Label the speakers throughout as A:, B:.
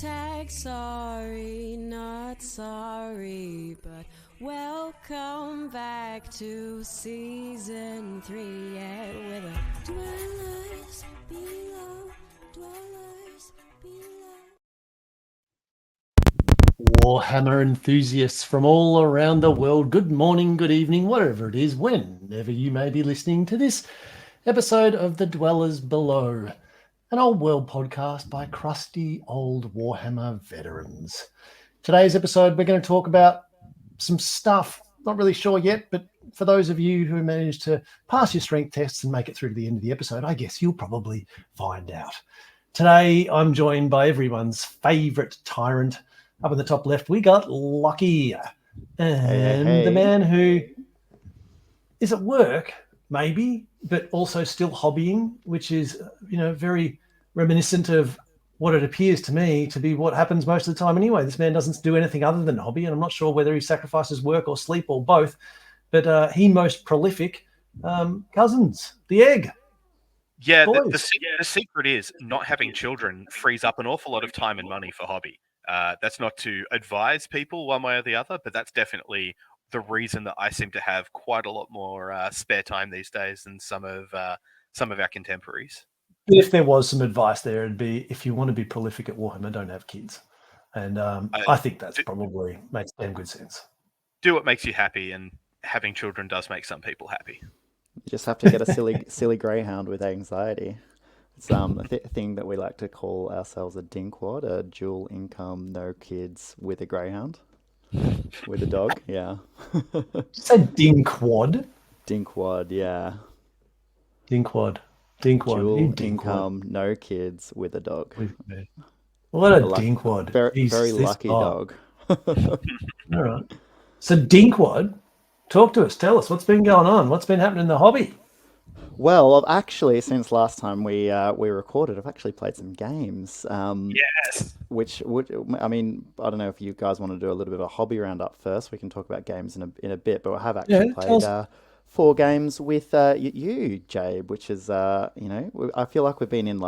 A: Tag sorry, not sorry, but welcome back to season 3. Yeah, with a dwellers below, dwellers below.
B: Warhammer enthusiasts from all around the world, good morning, good evening, whatever it is, whenever you may be listening to this episode of The Dwellers Below, an old world podcast by crusty old Warhammer veterans. Today's episode, we're going to talk about some stuff, not really sure yet, but for those of you who managed to pass your strength tests and make it through to the end of the episode, I guess you'll probably find out. Today, I'm joined by everyone's favourite tyrant. Up in the top left, we got Lachie, and the man who is at work, maybe, but also still hobbying, which is, very reminiscent of what it appears to me to be what happens most of the time anyway. This man doesn't do anything other than hobby, and I'm not sure whether he sacrifices work or sleep or both, but he most prolific, Cousins, the egg.
C: Yeah, the secret is not having children frees up an awful lot of time and money for hobby. That's not to advise people one way or the other, but that's definitely the reason that I seem to have quite a lot more spare time these days than some of our contemporaries.
B: If there was some advice there, it'd be if you want to be prolific at Warhammer, don't have kids. And I think that's probably makes damn good sense.
C: Do what makes you happy, and having children does make some people happy.
D: You just have to get a silly greyhound with anxiety. It's a thing that we like to call ourselves a dinkwad, a dual income, no kids with a greyhound, with a dog. Yeah.
B: Say dinkwad.
D: Dinkwad, yeah.
B: Dinkwad.
D: Dual income, no kids with a dog.
B: What a dinkwad.
D: Very lucky dog.
B: All right. So dinkwad, talk to us. Tell us what's been going on. What's been happening in the hobby?
D: Well, I've actually, since last time we recorded, I've actually played some games.
C: Yes.
D: Which would, I mean, I don't know if you guys want to do a little bit of a hobby roundup first. We can talk about games in a bit, but I have actually played 4 games with you, Jabe, which is, I feel like we've been in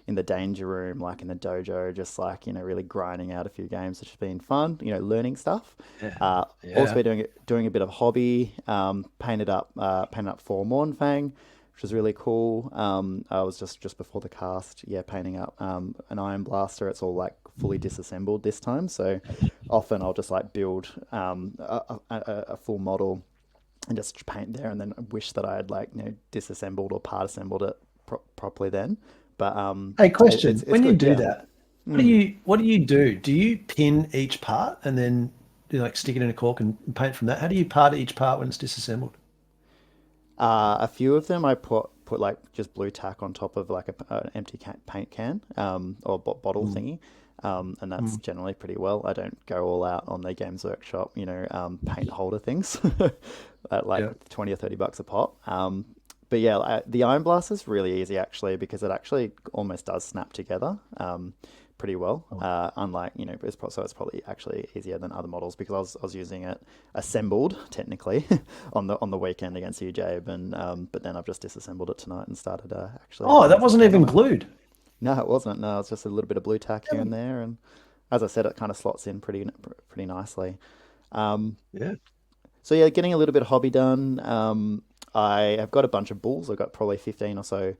D: in the danger room, like in the dojo, just really grinding out a few games, which has been fun, learning stuff. Also been doing a bit of hobby, painted up for MoFang, which was really cool. I was just before the cast, painting up an Iron Blaster. It's all fully disassembled this time, so often I'll just build a full model and just paint there, and then wish that I had disassembled or part assembled it properly then. But
B: hey, question:
D: it's
B: when you
D: good,
B: do that, what do you do? Do you pin each part and then stick it in a cork and paint from that? How do you part each part when it's disassembled?
D: A few of them I put just blue tack on top of an empty paint can or bottle thingy. And that's generally pretty well. I don't go all out on the Games Workshop, paint holder things at 20 or $30 a pop. But yeah, the Iron Blast is really easy actually, because it actually almost does snap together pretty well. Unlike, it's probably actually easier than other models, because I was using it assembled technically on the weekend against you, Jabe, and but then I've just disassembled it tonight and started actually.
B: Oh, that wasn't even glued.
D: No, it wasn't. No, it's just a little bit of blue tack here and there, and as I said, it kind of slots in pretty nicely. So yeah, getting a little bit of hobby done. I have got a bunch of bulls. I've got probably 15 or so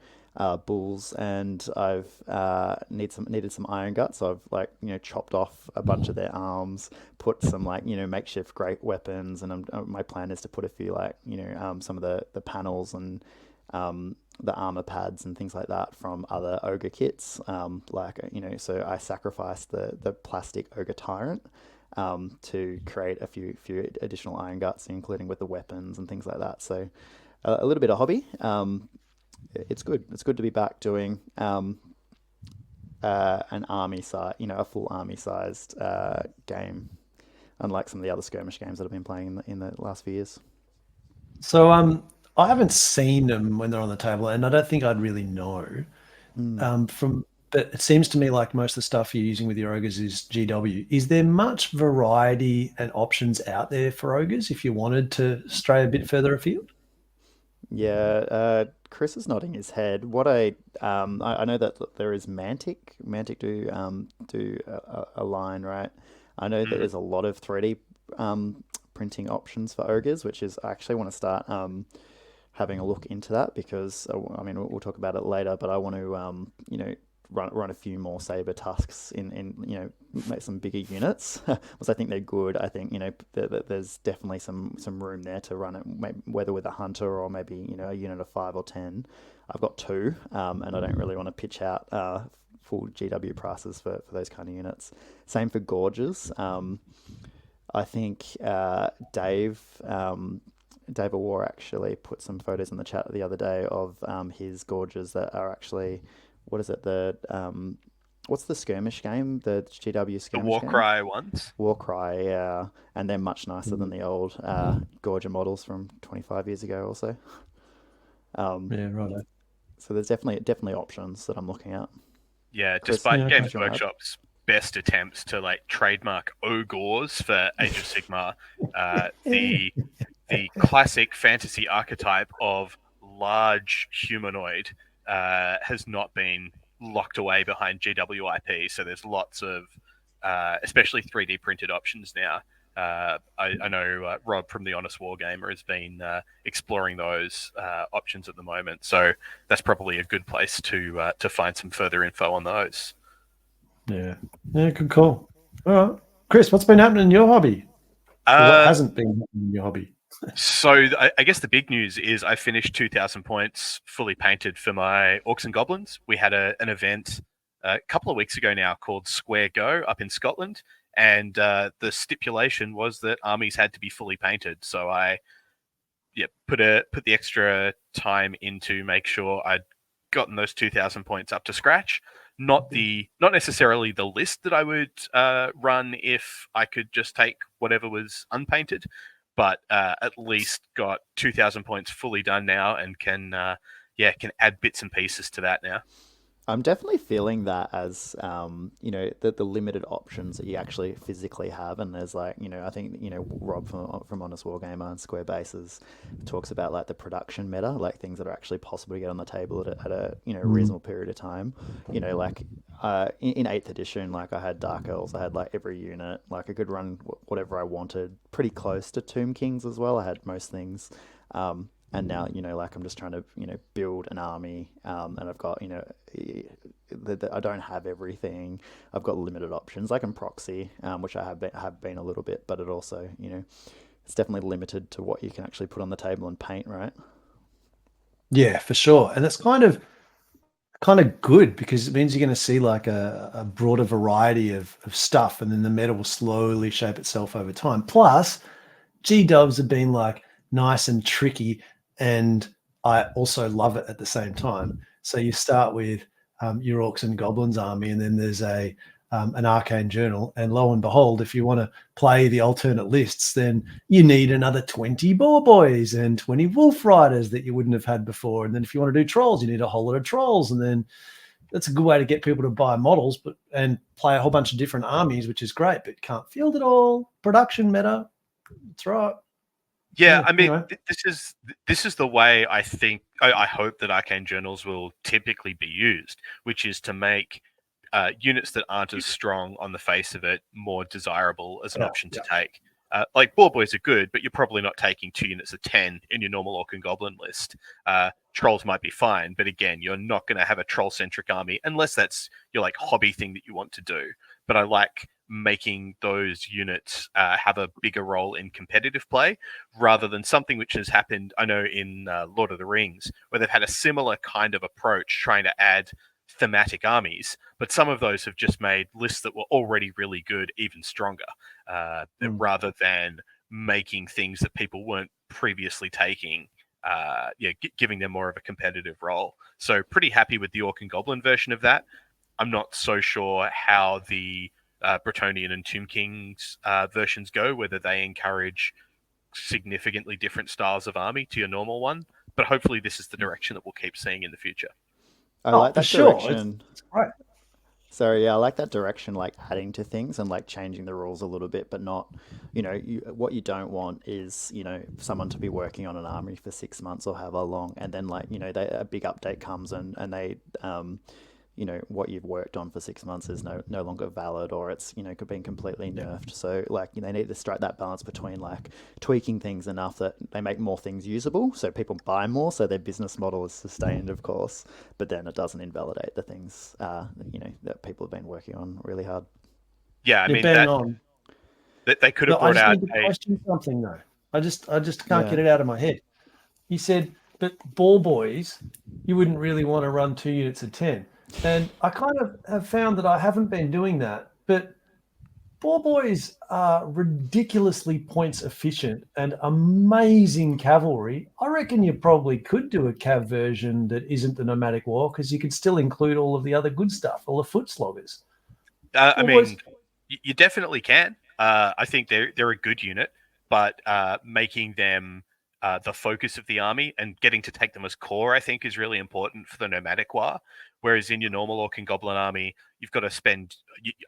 D: bulls, and I've needed some iron guts. So I've chopped off a bunch of their arms, put some makeshift great weapons, and my plan is to put a few some of the panels and the armor pads and things like that from other ogre kits. So I sacrificed the plastic ogre tyrant to create a few additional iron guts, including with the weapons and things like that. So a little bit of hobby. It's good. It's good to be back doing an army size, a full army sized game, unlike some of the other skirmish games that I've been playing in the last few years.
B: So I haven't seen them when they're on the table, and I don't think I'd really know. But it seems to me like most of the stuff you're using with your ogres is GW. Is there much variety and options out there for ogres if you wanted to stray a bit further afield?
D: Yeah, Chris is nodding his head. What I know that there is Mantic. Mantic do a line, right? I know that there's a lot of 3D printing options for ogres, which is I actually want to start having a look into that because I mean we'll talk about it later, but I want to run a few more saber tusks in make some bigger units because I think they're good. I think there's definitely some room there to run it, whether with a hunter or maybe a unit of 5 or 10. I've got 2, and I don't really want to pitch out full GW prices for those kind of units. Same for gorges. I think Dave of War actually put some photos in the chat the other day of his gorges that are actually, what is it, what's the skirmish game, the GW skirmish game?
C: The Warcry ones?
D: Warcry, yeah. And they're much nicer than the old Gorger models from 25 years ago or so.
B: Yeah, right.
D: So there's definitely options that I'm looking at.
C: Yeah, despite Games Workshop's best attempts to trademark ogres for Age of Sigmar, the classic fantasy archetype of large humanoid has not been locked away behind GWIP. So there's lots of, especially 3D printed options now. I know Rob from the Honest Wargamer has been exploring those options at the moment. So that's probably a good place to find some further info on those.
B: Yeah, good call. All right, Chris, what's been happening in your hobby? What hasn't been happening in your hobby?
C: So I guess the big news is I finished 2,000 points fully painted for my Orcs and Goblins. We had an event a couple of weeks ago now called Square Go up in Scotland, and the stipulation was that armies had to be fully painted. So I put the extra time in to make sure I'd gotten those 2,000 points up to scratch. Not necessarily the list that I would run if I could just take whatever was unpainted, but at least got 2,000 points fully done now and can add bits and pieces to that now.
D: I'm definitely feeling that as the limited options that you actually physically have, and there's I think Rob from Honest Wargamer and Square Bases talks about the production meta, things that are actually possible to get on the table at a reasonable period of time. In 8th edition, I had Dark Elves, I had every unit, I could run whatever I wanted, pretty close to Tomb Kings as well. I had most things. And now, I'm just trying to, build an army, and I've got, I don't have everything. I've got limited options. I can proxy, which I have been a little bit, but it also, it's definitely limited to what you can actually put on the table and paint, right?
B: Yeah, for sure. And it's kind of good because it means you're going to see a broader variety of stuff, and then the meta will slowly shape itself over time. Plus, G-dubs have been nice and tricky, and I also love it at the same time. So you start with your Orcs and Goblins army, and then there's an Arcane Journal, and lo and behold, if you want to play the alternate lists, then you need another 20 Bboys and 20 Wolf Riders that you wouldn't have had before. And then if you want to do Trolls, you need a whole lot of Trolls, and then that's a good way to get people to buy models and play a whole bunch of different armies, which is great, but can't field it all. Production meta, that's right.
C: Yeah, I mean, this is the way I hope that Arcane Journals will typically be used, which is to make units that aren't as strong on the face of it more desirable as an option to take. Bboys are good, but you're probably not taking 2 units of 10 in your normal Orc and Goblin list. Trolls might be fine, but again, you're not going to have a troll-centric army unless that's your hobby thing that you want to do. But I like making those units have a bigger role in competitive play rather than something which has happened, I know, in Lord of the Rings, where they've had a similar kind of approach trying to add thematic armies, but some of those have just made lists that were already really good even stronger, rather than making things that people weren't previously taking, giving them more of a competitive role. So pretty happy with the Orc and Goblin version of that. I'm not so sure how the Bretonnian and Tomb Kings versions go, whether they encourage significantly different styles of army to your normal one, but hopefully this is the direction that we'll keep seeing in the future.
D: I like that
B: sure.
D: direction.
B: It's great.
D: So yeah, I like that direction, like adding to things and like changing the rules a little bit, but not, what you don't want is, someone to be working on an army for 6 months or however long, and then like, a big update comes and they, what you've worked on for 6 months is no longer valid, or it's, been completely nerfed. So like, they need to strike that balance between like tweaking things enough that they make more things usable, so people buy more, so their business model is sustained, of course, but then it doesn't invalidate the things, that people have been working on really hard.
C: Yeah, I mean,
B: bang on.
C: that they could have brought
B: I
C: out
B: just need to question something though. I just can't get it out of my head. He said, but Bboys, you wouldn't really want to run 2 units of 10. And I kind of have found that I haven't been doing that. But Bboys are ridiculously points efficient and amazing cavalry. I reckon you probably could do a cav version that isn't the nomadic war, because you could still include all of the other good stuff, all the foot sloggers.
C: I mean, you definitely can. I think they're a good unit, but making them the focus of the army and getting to take them as core, I think, is really important for the nomadic war. Whereas in your normal Orc and Goblin army, you've got to spend.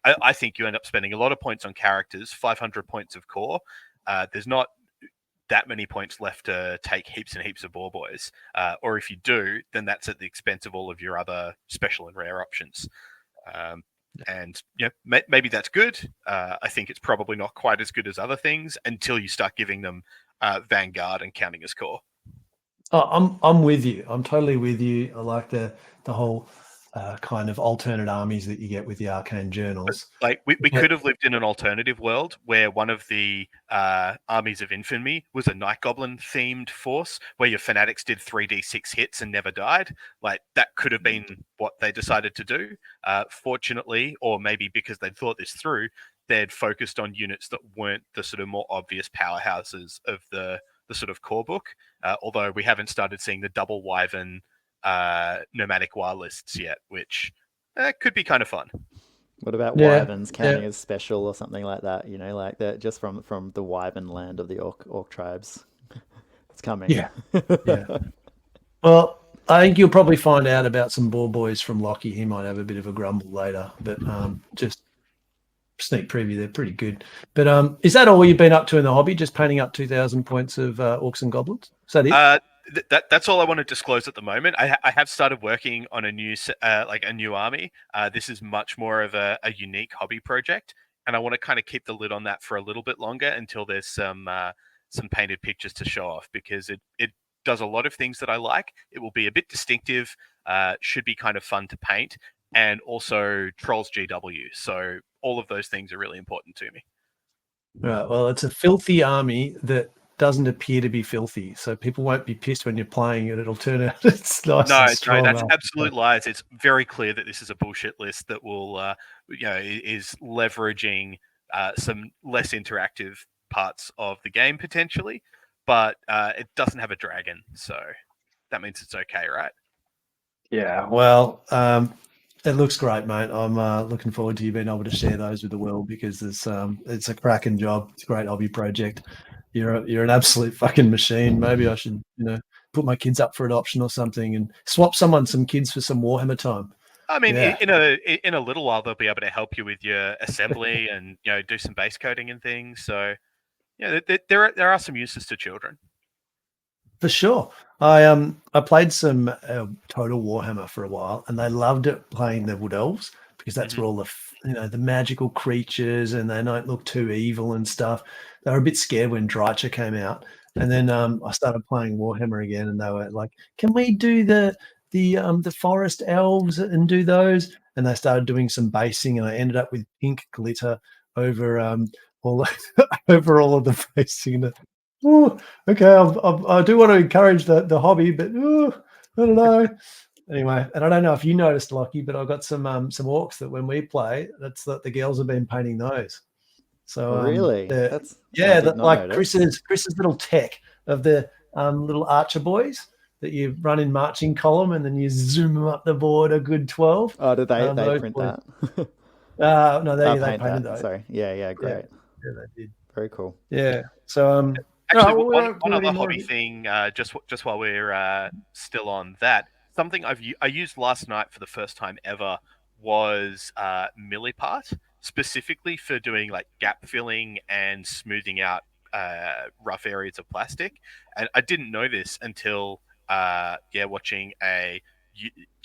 C: I think you end up spending a lot of points on characters, 500 points of core. There's not that many points left to take heaps and heaps of Bboys. Or if you do, then that's at the expense of all of your other special and rare options. And maybe that's good. I think it's probably not quite as good as other things until you start giving them Vanguard and counting as core.
B: Oh, I'm with you. I'm totally with you. I like the whole kind of alternate armies that you get with the arcane journals.
C: Like we could have lived in an alternative world where one of the armies of infamy was a night goblin themed force where your fanatics did 3d6 hits and never died. Like that could have been what they decided to do. Fortunately, or maybe because they'd thought this through, they'd focused on units that weren't the sort of more obvious powerhouses of the sort of core book. Although we haven't started seeing the double wyvern nomadic war lists yet, which could be kind of fun.
D: What about wyverns counting as special or something like that? Like that, just from the wyvern land of the orc tribes. It's coming.
B: Yeah. Well, I think you'll probably find out about some Bboys from Lachie. He might have a bit of a grumble later, but just sneak preview, they're pretty good. But is that all you've been up to in the hobby? Just painting up 2,000 points of Orcs and Goblins? Is that it?
C: That's all I want to disclose at the moment. I have started working on a new army. This is much more of a unique hobby project, and I want to kind of keep the lid on that for a little bit longer until there's some painted pictures to show off, because it does a lot of things that I like. It will be a bit distinctive, should be kind of fun to paint, and also trolls GW. So all of those things are really important to me.
B: Right. Well, it's a filthy army that doesn't appear to be filthy, so people won't be pissed when you're playing it. It'll turn out it's nice and strong.
C: No, that's absolute lies. It's very clear that this is a bullshit list that will, is leveraging some less interactive parts of the game potentially, but it doesn't have a dragon, so that means it's okay, right?
B: Yeah. Well, it looks great, mate. I'm looking forward to you being able to share those with the world, because it's a cracking job. It's a great hobby project. You're an absolute fucking machine. Maybe I should, put my kids up for adoption or something and swap some kids for some Warhammer time.
C: I mean, in a little while they'll be able to help you with your assembly and do some base coding and things. So there are some uses to children.
B: For sure. I played some Total Warhammer for a while, and they loved it playing the Wood Elves, because that's where all the magical creatures, and they don't look too evil and stuff. They were a bit scared when Drycha came out, and then I started playing Warhammer again, and they were like, "Can we do the forest elves and do those?" And they started doing some basing, and I ended up with pink glitter over all over all of the basing. Oh, okay. I do want to encourage the hobby, but I don't know. Anyway, and I don't know if you noticed, Lachie, but I've got some orcs that when we play, that's that the girls have been painting those. So
D: really,
B: like Chris's little tech of the little archer boys that you run in marching column, and then you zoom them up the board a good 12.
D: Oh, did they print
B: boys.
D: that?
B: No, they painted those.
D: Sorry, yeah, great.
B: Yeah, they did.
D: Very cool.
B: Yeah. So
C: actually, one other hobby thing, just while we're still on that, something I used last night for the first time ever was milliput, specifically for doing like gap filling and smoothing out rough areas of plastic. And I didn't know this until watching a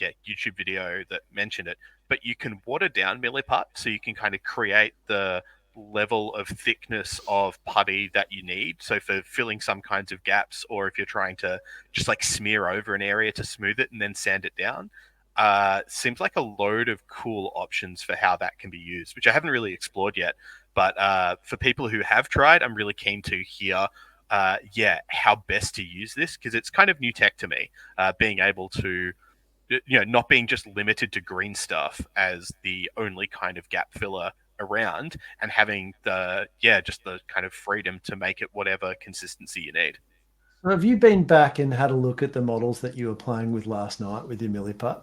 C: YouTube video that mentioned it. But you can water down milliput, so you can kind of create the level of thickness of putty that you need. So for filling some kinds of gaps, or if you're trying to just like smear over an area to smooth it and then sand it down. Seems like a load of cool options for how that can be used, which I haven't really explored yet. But for people who have tried, I'm really keen to hear, how best to use this, because it's kind of new tech to me, being able to, not being just limited to green stuff as the only kind of gap filler around, and having just the kind of freedom to make it whatever consistency you need.
B: Have you been back and had a look at the models that you were playing with last night with your milliput?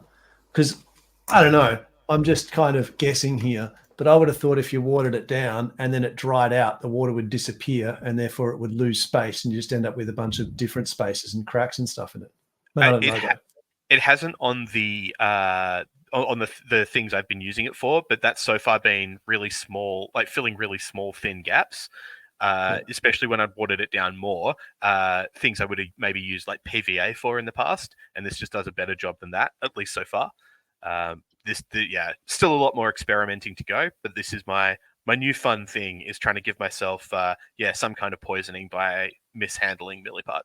B: Because I don't know, I'm just kind of guessing here, but I would have thought if you watered it down and then it dried out, the water would disappear and therefore it would lose space and you just end up with a bunch of different spaces and cracks and stuff in it.
C: It hasn't on the the things I've been using it for, but that's so far been really small, like filling really small, thin gaps. Especially when I'd watered it down more, things I would have maybe used like PVA for in the past, and this just does a better job than that, at least so far. Still a lot more experimenting to go, but this is my new fun thing, is trying to give myself some kind of poisoning by mishandling milliput.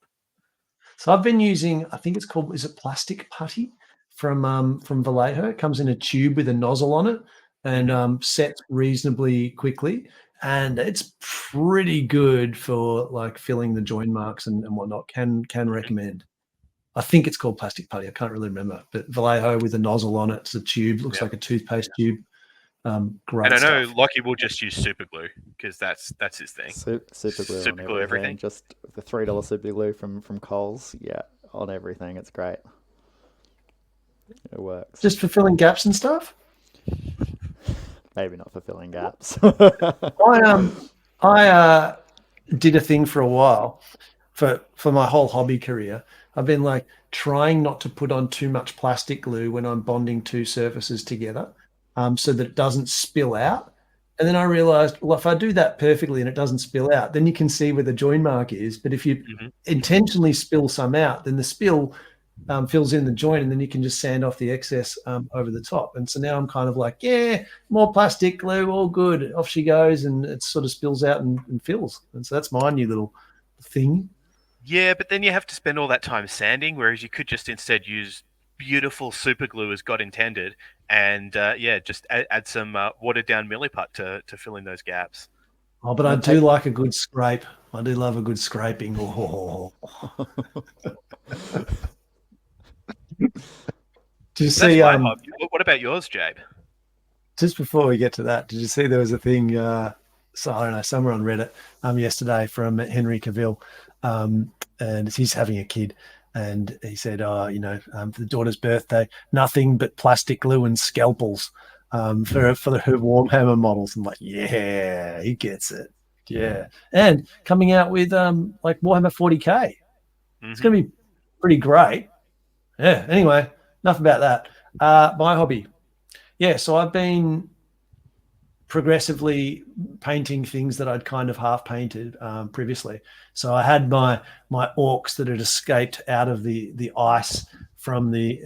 B: So I've been using, I think it's called, is it plastic putty from Vallejo? It comes in a tube with a nozzle on it and sets reasonably quickly. And it's pretty good for like filling the join marks and whatnot. Can recommend. I think it's called plastic putty. I can't really remember, but Vallejo with a nozzle on it. It's a tube, looks like a toothpaste tube. Great.
C: And I know
B: stuff.
C: Lachie will just use super glue because that's his thing.
D: Super glue everything. Just the $3 super glue from Coles. Yeah, on everything. It's great. It works.
B: Just for filling gaps and stuff?
D: Maybe not for filling gaps.
B: I did a thing for a while for my whole hobby career. I've been like trying not to put on too much plastic glue when I'm bonding two surfaces together, so that it doesn't spill out. And then I realized, well, if I do that perfectly and it doesn't spill out, then you can see where the join mark is. But if you intentionally spill some out, then the spill fills in the joint, and then you can just sand off the excess over the top. And so now I'm kind of like, more plastic glue, all good. Off she goes, and it sort of spills out and fills. And so that's my new little thing.
C: Yeah, but then you have to spend all that time sanding, whereas you could just instead use beautiful super glue as God intended, and just add some watered down milliput to fill in those gaps.
B: Oh, but I do like a good scrape. I do love a good scraping. Oh. Did you see?
C: What about yours, Jabe?
B: Just before we get to that, did you see there was a thing? So I don't know, somewhere on Reddit yesterday from Henry Cavill, and he's having a kid, and he said, for the daughter's birthday, nothing but plastic glue and scalpels for her Warhammer models. I'm like, yeah, he gets it. Yeah, and coming out with like Warhammer 40K, it's going to be pretty great. Yeah. Anyway, enough about that. My hobby. Yeah. So I've been progressively painting things that I'd kind of half painted previously. So I had my orcs that had escaped out of the ice from the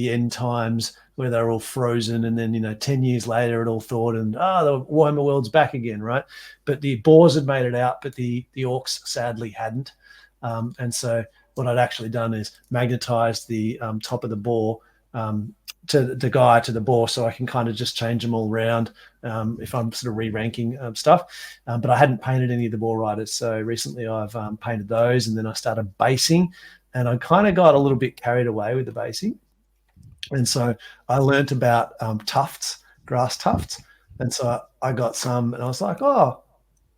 B: end times where they were all frozen, and then 10 years later it all thawed, and the Warhammer world's back again, right? But the boars had made it out, but the orcs sadly hadn't, and so what I'd actually done is magnetized the top of the boar to the boar, so I can kind of just change them all around if I'm sort of re-ranking stuff. But I hadn't painted any of the boar riders, so recently I've painted those, and then I started basing, and I kind of got a little bit carried away with the basing. And so I learnt about grass tufts. And so I got some, and I was like,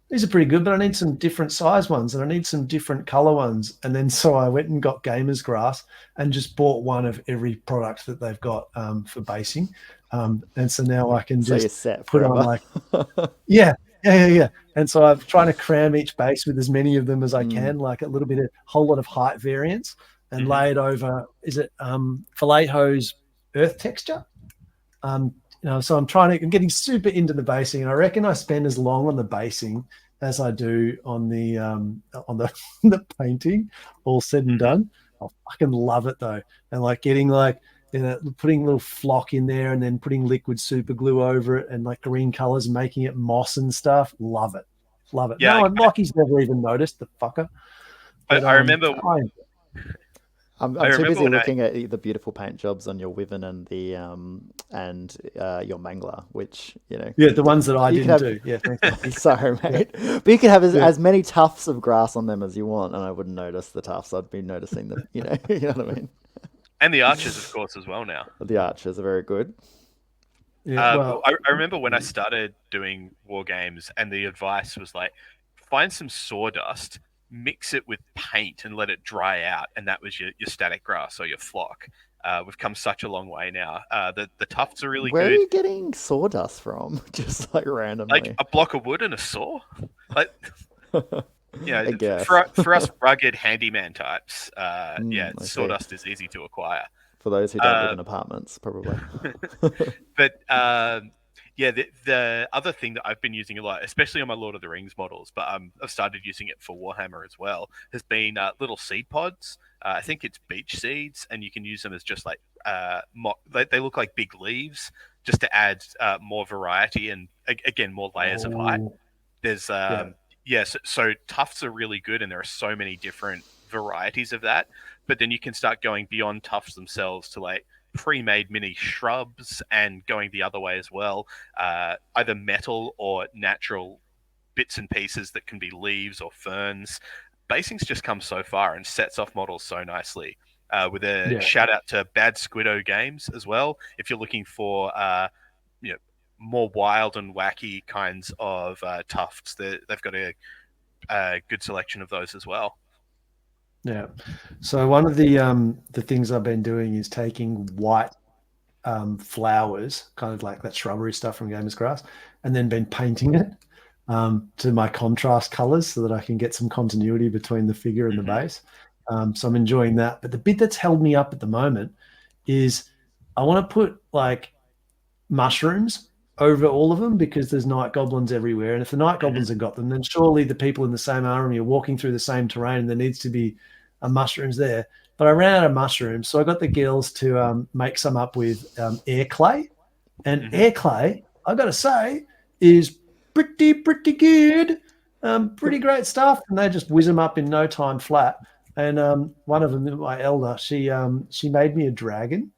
B: these are pretty good, but I need some different size ones, and I need some different color ones. And then so I went and got Gamer's Grass and just bought one of every product that they've got for basing. And so now I can just put on like, yeah. And so I'm trying to cram each base with as many of them as I can, like a whole lot of height variance, and lay it over, is it Vallejo's earth texture? so I'm getting super into the basing, and I reckon I spend as long on the basing as I do on the the painting, all said and done. I fucking love it though, and like getting like putting a little flock in there, and then putting liquid super glue over it, and like green colors, making it moss and stuff. Love it.
C: Yeah,
B: No one, Lockie's never even noticed, the fucker.
C: But I remember.
D: I'm too busy looking at the beautiful paint jobs on your Wyvern and the your Mangler, which
B: the ones that I didn't do. Yeah, thanks.
D: Sorry, mate. But you could have as many tufts of grass on them as you want, and I wouldn't notice the tufts. I'd be noticing the you know what I mean.
C: And the archers, of course, as well now.
D: The archers are very good.
B: Yeah,
C: I remember when I started doing war games, and the advice was like, find some sawdust, mix it with paint, and let it dry out, and that was your static grass or your flock. We've come such a long way now. The tufts are really good.
D: Where are you getting sawdust from? Just like randomly,
C: like a block of wood and a saw. Like,
D: I guess.
C: for us rugged handyman types, sawdust is easy to acquire.
D: For those who don't live in apartments, probably.
C: But the other thing that I've been using a lot, especially on my Lord of the Rings models, but I've started using it for Warhammer as well, has been little seed pods. I think it's beech seeds, and you can use them as just like they look like big leaves, just to add more variety and again more layers of height. There's so tufts are really good, and there are so many different varieties of that. But then you can start going beyond tufts themselves to like pre-made mini shrubs, and going the other way as well, either metal or natural bits and pieces that can be leaves or ferns. Basing's just come so far and sets off models so nicely. With a shout out to Bad Squiddo Games as well. If you're looking for more wild and wacky kinds of tufts, they've got a good selection of those as well.
B: Yeah. So one of the things I've been doing is taking white flowers, kind of like that shrubbery stuff from Gamers Grass, and then been painting it to my contrast colors so that I can get some continuity between the figure and the base. So I'm enjoying that. But the bit that's held me up at the moment is I want to put like mushrooms over all of them, because there's night goblins everywhere. And if the night goblins have got them, then surely the people in the same army are walking through the same terrain, and there needs to be mushrooms there. But I ran out of mushrooms, so I got the girls to make some up with air clay. And air clay, I got to say, is pretty good. Pretty great stuff. And they just whiz them up in no time flat. And one of them, my elder, she made me a dragon.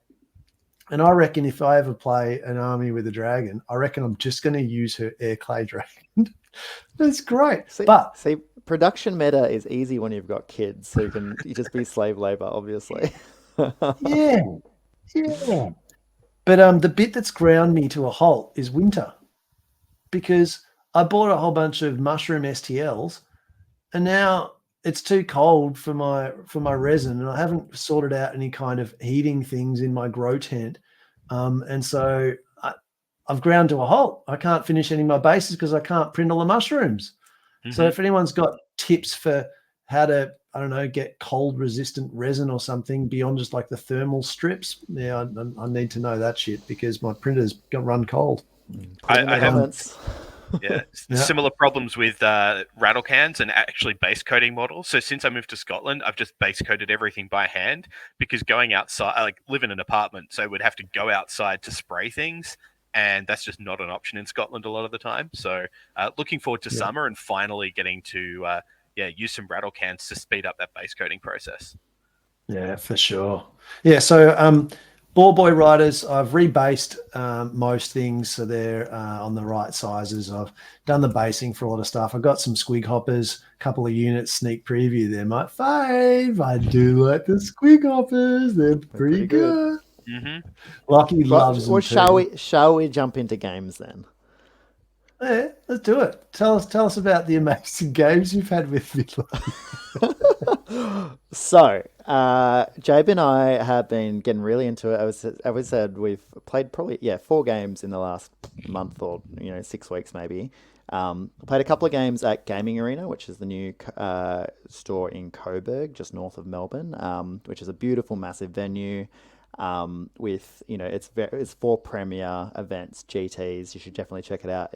B: And I reckon if I ever play an army with a dragon, I reckon I'm just going to use her air clay dragon. That's great.
D: See, production meta is easy when you've got kids, so you just be slave labor, obviously.
B: yeah. But the bit that's ground me to a halt is winter, because I bought a whole bunch of mushroom STLs, and now it's too cold for my resin, and I haven't sorted out any kind of heating things in my grow tent. And so I've ground to a halt. I can't finish any of my bases because I can't print all the mushrooms. So if anyone's got tips for how to, I don't know, get cold resistant resin or something beyond just like the thermal strips, I need to know that shit, because my printer's got run cold.
C: I have similar problems with rattle cans and actually base coating models. So since I moved to Scotland, I've just base coated everything by hand, because going outside, I like live in an apartment, so I would have to go outside to spray things, and that's just not an option in Scotland a lot of the time. So looking forward to summer and finally getting to use some rattle cans to speed up that base coating process.
B: Yeah, for sure. Yeah, so Ball Boy riders, I've rebased most things so they're on the right sizes. I've done the basing for a lot of stuff. I've got some squig hoppers, a couple of units, sneak preview. They're my fave. I do like the squig hoppers. They're pretty good. Lachie loves them.
D: Well, shall we jump into games then?
B: Yeah, let's do it. Tell us about the amazing games you've had with me.
D: So, Jabe and I have been getting really into it. As we said, we've played probably 4 games in the last month, or 6 weeks maybe. I played a couple of games at Gaming Arena, which is the new store in Coburg, just north of Melbourne, which is a beautiful, massive venue. with it's 4 premier events, GTs. You should definitely check it out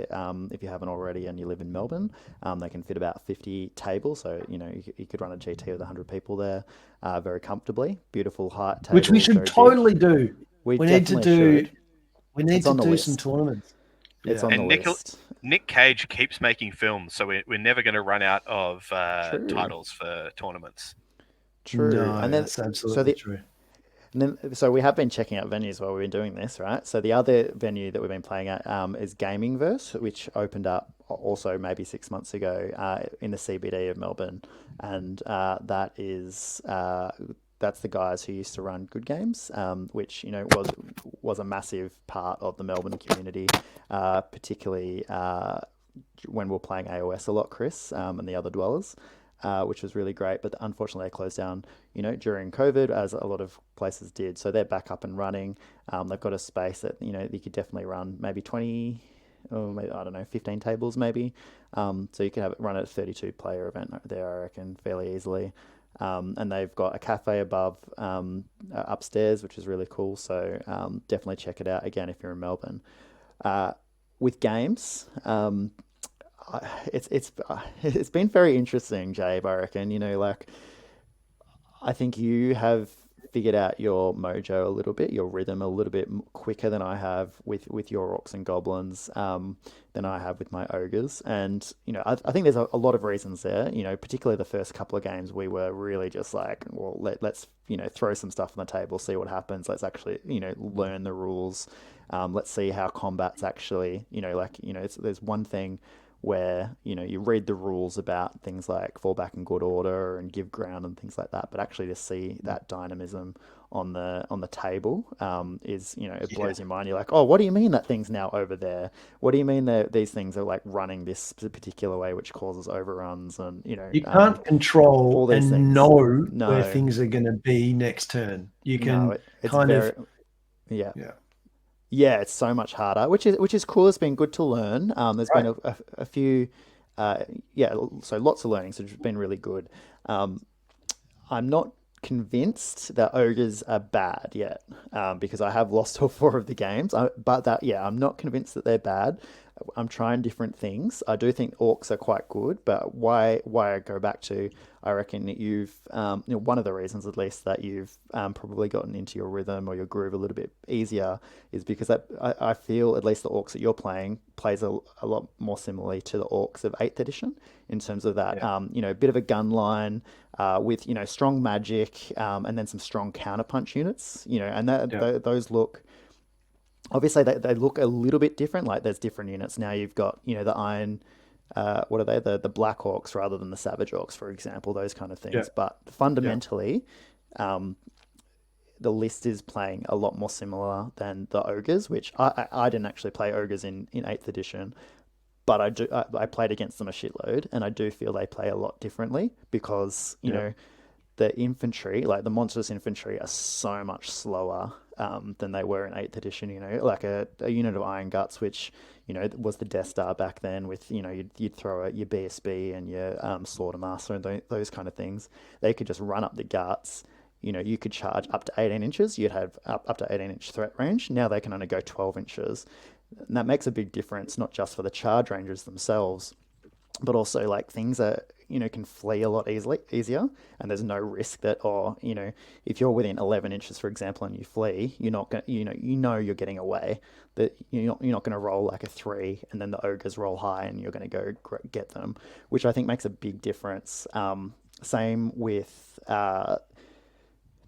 D: if you haven't already and you live in Melbourne. They can fit about 50 tables, so you could run a GT with 100 people there very comfortably. Beautiful height tables,
B: which we should totally do. We need to do some tournaments.
D: It's on the list.
C: Nick Cage keeps making films, so we're never going to run out of titles for tournaments.
D: True.
B: No,
D: and then,
B: that's absolutely true.
D: And then, so we have been checking out venues while we've been doing this, right? So the other venue that we've been playing at is Gamingverse, which opened up also maybe 6 months ago in the CBD of Melbourne, and that's the guys who used to run Good Games, which was a massive part of the Melbourne community, particularly when we were playing AOS a lot, Chris, and the other dwellers. Which was really great, but unfortunately they closed down, during COVID, as a lot of places did. So they're back up and running. They've got a space that, you could definitely run maybe 20, or maybe, I don't know, 15 tables maybe. So you can run a 32 player event there, I reckon, fairly easily. And they've got a cafe above, upstairs, which is really cool. So definitely check it out again if you're in Melbourne. With games, it's been very interesting, Jabe, I reckon. I think you have figured out your mojo a little bit, your rhythm a little bit quicker than I have with your Orcs and Goblins, than I have with my Ogres. And, I think there's a lot of reasons there, particularly the first couple of games we were really just like, well, let's throw some stuff on the table, see what happens. Let's actually, learn the rules. Let's see how combat's actually, there's one thing where you read the rules about things like fall back in good order and give ground and things like that, but actually to see that dynamism on the table is it blows your mind. You're like, oh, what do you mean that thing's now over there? What do you mean that these things are like running this particular way, which causes overruns? And
B: you can't control
D: all these
B: and
D: things.
B: know where things are going to be next turn. You can
D: Yeah, it's so much harder, which is cool. It's been good to learn. There's been a few, so lots of learning, so it's been really good. I'm not convinced that ogres are bad yet, because I have lost all 4 of the games. I'm not convinced that they're bad. I'm trying different things. I do think orcs are quite good, but why I go back to, I reckon that you've, one of the reasons at least that you've probably gotten into your rhythm or your groove a little bit easier is because I feel at least the orcs that you're playing plays a lot more similarly to the orcs of 8th edition in terms of that, a bit of a gun line with, strong magic and then some strong counterpunch units, and those look... Obviously, they look a little bit different. Like there's different units now. You've got the iron, what are they? The black orcs rather than the savage orcs, for example. Those kind of things. Yeah. But fundamentally, the list is playing a lot more similar than the ogres, which I didn't actually play ogres in 8th edition, but I played against them a shitload, and I do feel they play a lot differently because the infantry, like the monstrous infantry, are so much slower than they were in 8th edition, like a unit of Iron Guts, which, was the Death Star back then with, you'd throw your BSB and your Slaughtermaster and those kind of things. They could just run up the guts. You could charge up to 18 inches. You'd have up to 18-inch threat range. Now they can only go 12 inches. And that makes a big difference, not just for the charge rangers themselves, but also like things are... can flee a lot easier, and there's no risk that, if you're within 11 inches, for example, and you flee, you're not going, you're getting away. That you're not going to roll like a 3, and then the ogres roll high, and you're going to go get them, which I think makes a big difference. Same with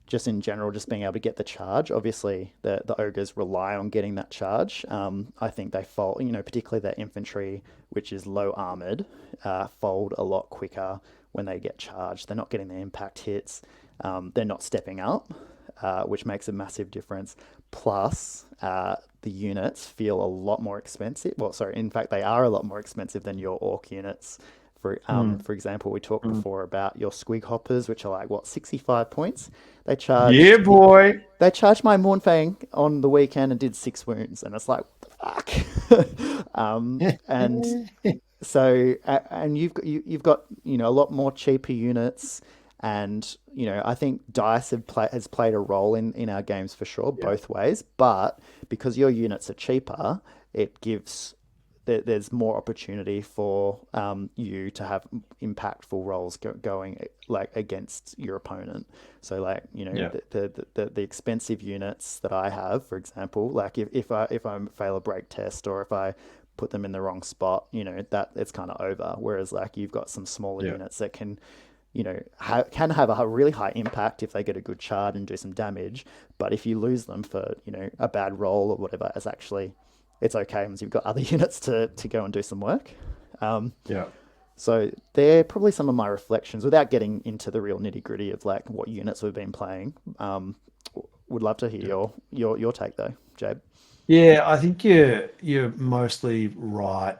D: just in general, just being able to get the charge. Obviously, the ogres rely on getting that charge. I think they fold, particularly their infantry, which is low armored, fold a lot quicker when they get charged. They're not getting the impact hits. They're not stepping up, which makes a massive difference. Plus, the units feel a lot more expensive. Well, sorry, in fact, they are a lot more expensive than your orc units. For example, we talked before about your squig hoppers, which are like 65 points. They charge.
B: Yeah, boy.
D: They charged my Mornfang on the weekend and did 6 wounds, and it's like, what the fuck? And so, and you've got a lot more cheaper units, And, I think dice has played a role in our games for sure, both ways. But because your units are cheaper, it gives there's more opportunity for you to have impactful rolls going like against your opponent. So like the expensive units that I have, for example, like if I fail a break test or if I put them in the wrong spot, that it's kind of over. Whereas like you've got some smaller units that can can have a really high impact if they get a good charge and do some damage. But if you lose them for, a bad roll or whatever, it's okay because you've got other units to go and do some work. So they're probably some of my reflections without getting into the real nitty gritty of like what units we've been playing. Would love to hear your take though, Jabe.
B: Yeah, I think you're mostly right.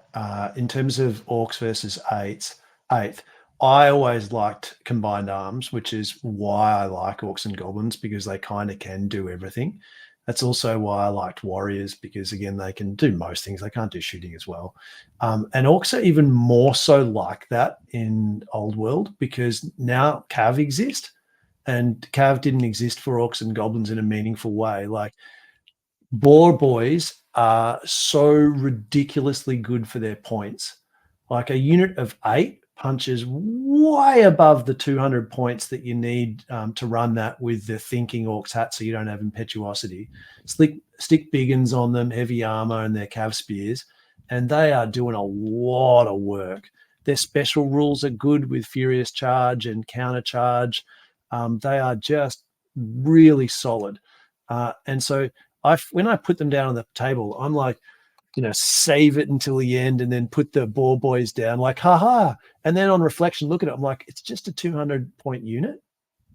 B: In terms of Orcs versus eighth, I always liked combined arms, which is why I like Orcs and Goblins, because they kind of can do everything. That's also why I liked Warriors, because again, they can do most things. They can't do shooting as well. And Orcs are even more so like that in Old World, because now Cav exist, and Cav didn't exist for Orcs and Goblins in a meaningful way. Like Bboys are so ridiculously good for their points. Like a unit of 8 punches way above the 200 points that you need to run that with the thinking Orcs hat, so you don't have impetuosity. Stick biggins on them, heavy armor, and their cav spears, and they are doing a lot of work. Their special rules are good with furious charge and counter charge. They are just really solid. And so when I put them down on the table, I'm like, save it until the end and then put the Bboys down, like, haha. And then on reflection, look at it. I'm like, it's just a 200-point unit.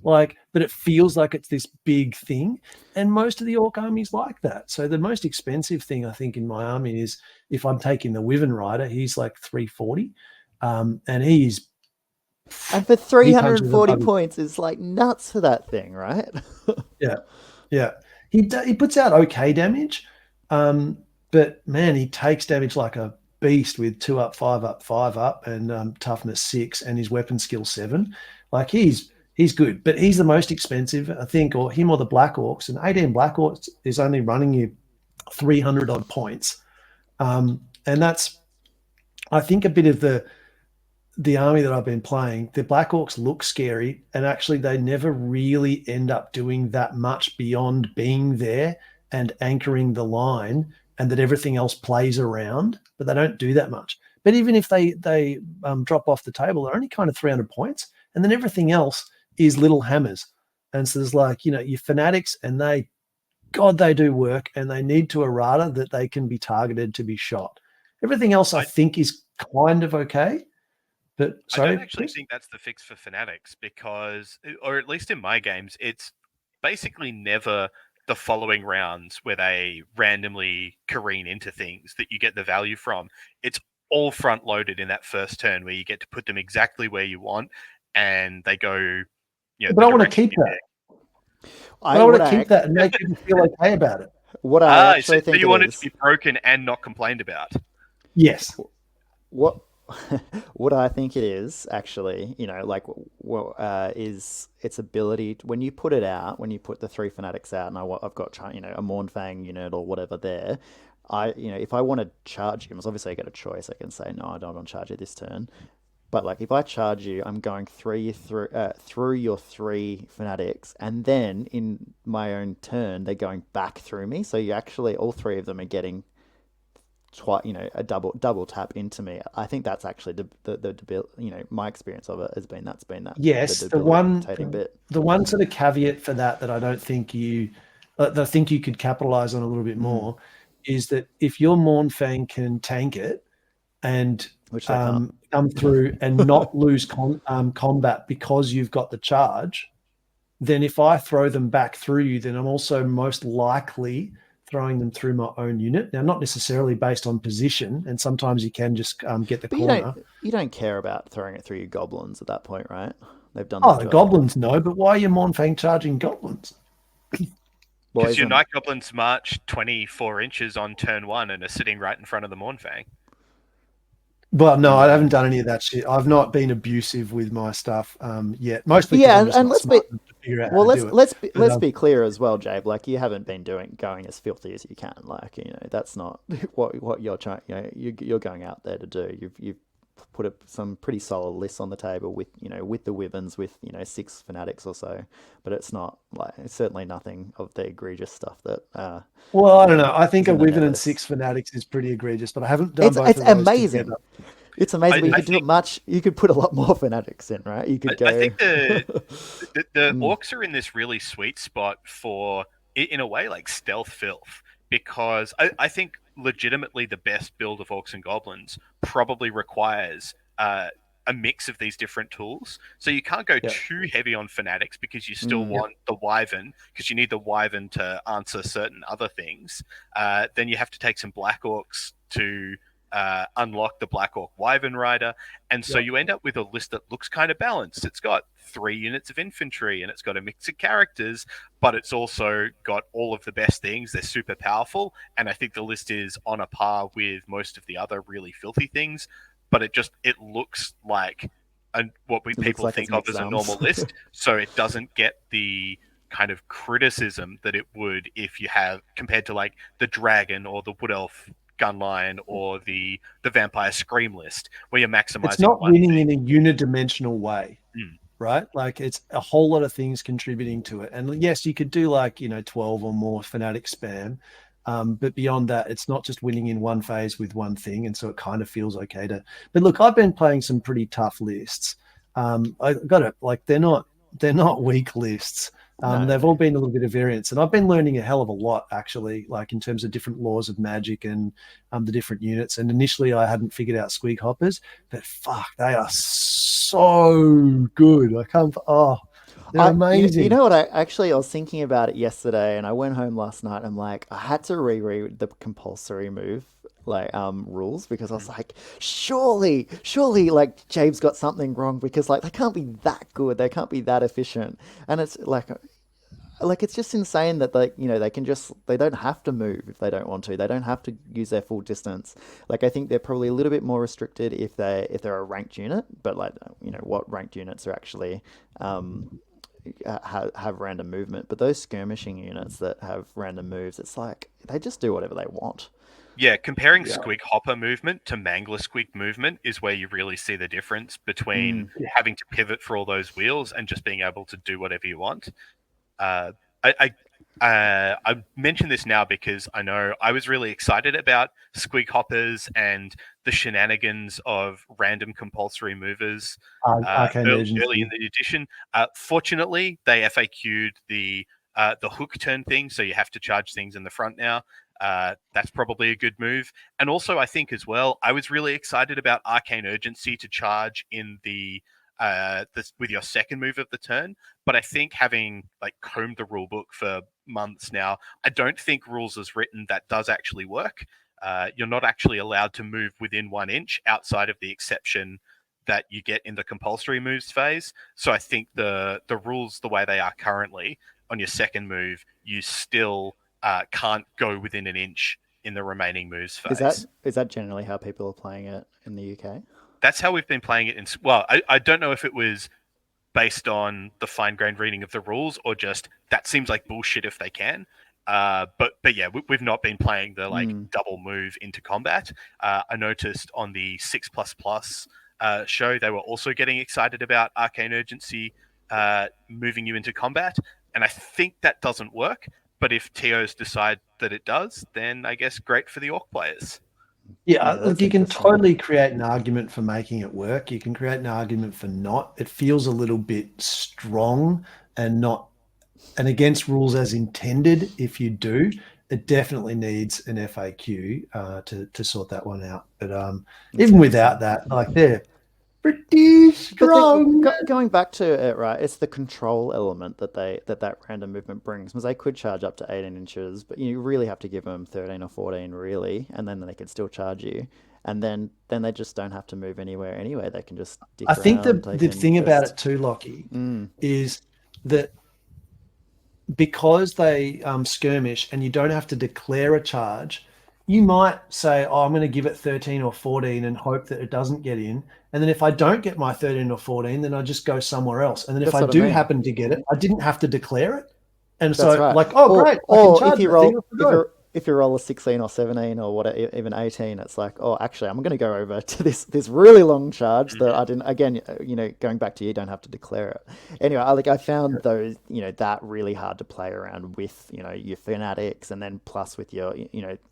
B: Like, but it feels like it's this big thing. And most of the Orc armies like that. So the most expensive thing, I think, in my army is if I'm taking the Wyvern Rider, he's like 340. And he's...
D: And for 340 points is like nuts for that thing, right?
B: Yeah. He puts out okay damage. But man, he takes damage like a beast with 2 up, 5 up, 5 up, and toughness 6, and his weapon skill 7. Like he's good, but he's the most expensive, I think, or him or the Black Orcs. And 18 Black Orcs is only running you 300 odd points, and that's, I think, a bit of the army that I've been playing. The Black Orcs look scary, and actually they never really end up doing that much beyond being there and anchoring the line, and that everything else plays around, but they don't do that much. But even if they drop off the table, they're only kind of 300 points, and then everything else is little hammers. And so there's like, your fanatics, and they do work, and they need to errata that they can be targeted to be shot. Everything else I think is kind of okay. But sorry,
C: I don't actually think that's the fix for fanatics, because, or at least in my games, it's basically never the following rounds where they randomly careen into things that you get the value from. It's all front loaded in that first turn where you get to put them exactly where you want, and they go.
B: But I want to keep that. I want to keep that and make people feel okay about it.
D: What I actually think
C: you want it to be broken and not complained about.
B: Yes.
D: What I think it is actually, is its ability when you put it out, when you put the 3 fanatics out, and I've got a MoFang unit or whatever there. If I want to charge you, obviously I get a choice. I can say no, I don't want to charge you this turn. But like if I charge you, I'm going through your 3 fanatics, and then in my own turn they're going back through me. So you actually, all 3 of them are getting a double tap into me. I think that's actually the my experience of it has been that.
B: Yes, the one sort of caveat for that I don't think I think you could capitalize on a little bit more is that if your MoFang can tank it and come through and not lose combat because you've got the charge, then if I throw them back through you, then I'm also most likely throwing them through my own unit. Now, not necessarily based on position, and sometimes you can just get the corner.
D: You don't care about throwing it through your goblins at that point, right? They've done
B: the goblins, no, but why are you MoFang charging goblins?
C: Because your night goblins march 24 inches on turn 1 and are sitting right in front of the MoFang.
B: Well, no, I haven't done any of that shit. I've not been abusive with my stuff yet. Mostly because
D: Yeah,
B: I'm just
D: and
B: not smart enough to figure out how to do it.
D: let's be clear as well, Jabe. Like you haven't been going as filthy as you can. Like that's not what you're trying. You're going out there to do. You've put some pretty solid lists on the table with with the Wyverns with 6 fanatics or so, but it's not it's certainly nothing of the egregious stuff that.
B: Well, I don't know. I think a Wyvern and
D: list.
B: 6 fanatics is pretty egregious, but I haven't done both
D: It's
B: of those
D: amazing.
B: together.
D: It's amazing, but you could do it much. You could put a lot more fanatics in, right? You could go.
C: I think the orcs are in this really sweet spot for, in a way, like stealth filth, because I think legitimately the best build of orcs and goblins probably requires a mix of these different tools. So you can't go too heavy on fanatics because you still want the wyvern, because you need the wyvern to answer certain other things. Then you have to take some black orcs to unlock the Black Orc Wyvern Rider, and so you end up with a list that looks kind of balanced. It's got 3 units of infantry, and it's got a mix of characters, but it's also got all of the best things. They're super powerful, and I think the list is on a par with most of the other really filthy things, but it looks like what people think of as a normal list, so it doesn't get the kind of criticism that it would if you have compared to like the dragon or the wood elf gunline or the vampire scream list where you're maximizing.
B: It's not winning in a unidimensional way, right? Like it's a whole lot of things contributing to it. And yes, you could do 12 or more fanatic spam, but beyond that, it's not just winning in one phase with one thing. And so it kind of feels okay to. But look, I've been playing some pretty tough lists. I got it. Like they're not weak lists. They've all been a little bit of variance, and I've been learning a hell of a lot actually, like in terms of different laws of magic and the different units. And initially I hadn't figured out squig hoppers, but fuck, they are so good. They're amazing.
D: You know what? I was thinking about it yesterday, and I went home last night. And I'm like, I had to reread the compulsory move rules because I was like, surely, like Jabe's got something wrong because like they can't be that good, they can't be that efficient, and it's like it's just insane that they don't have to move if they don't want to. They don't have to use their full distance. Like I think they're probably a little bit more restricted if they're a ranked unit, but what ranked units are actually have random movement. But those skirmishing units that have random moves, it's like they just do whatever they want.
C: Yeah, comparing squig hopper movement to mangler squig movement is where you really see the difference between having to pivot for all those wheels and just being able to do whatever you want. I mention this now because I know I was really excited about squig hoppers and the shenanigans of random compulsory movers early in the edition. Fortunately, they FAQ'd the hook turn thing, so you have to charge things in the front now. That's probably a good move. And also, I think as well, I was really excited about Arcane Urgency to charge in with your second move of the turn. But I think having combed the rule book for months now, I don't think rules as written that does actually work. You're not actually allowed to move within 1 inch outside of the exception that you get in the compulsory moves phase. So I think the rules the way they are currently, on your second move, you still can't go within 1 inch in the remaining moves phase.
D: Is that generally how people are playing it in the UK?
C: That's how we've been playing it. I don't know if it was based on the fine-grained reading of the rules or just that seems like bullshit if they can. But yeah, we've not been playing the double move into combat. I noticed on the 6++ show they were also getting excited about Arcane Urgency moving you into combat, and I think that doesn't work. But if TOs decide that it does, then I guess great for the Orc players.
B: Yeah, look, you can totally create an argument for making it work. You can create an argument for not. It feels a little bit strong and against rules as intended. If you do, it definitely needs an FAQ to sort that one out. But even without that, they're pretty strong.
D: Going back to it, right? It's the control element that random movement brings, because they could charge up to 18 inches, but you really have to give them 13 or 14, really, and then they can still charge you. And then they just don't have to move anywhere anyway. They can just.
B: I think the thing about it too, Lachie, is that because they skirmish and you don't have to declare a charge, you might say, oh, I'm going to give it 13 or 14 and hope that it doesn't get in. And then if I don't get my 13 or 14, then I just go somewhere else. And then if I do happen to get it, I didn't have to declare it. And
D: That's
B: so
D: right.
B: like, oh, great.
D: Or if you roll a 16 or 17 or whatever, even 18, it's like, oh, actually, I'm going to go over to this really long charge that I didn't. Again, going back to you don't have to declare it. Anyway, I found those, that really hard to play around with, your fanatics, and then plus with your,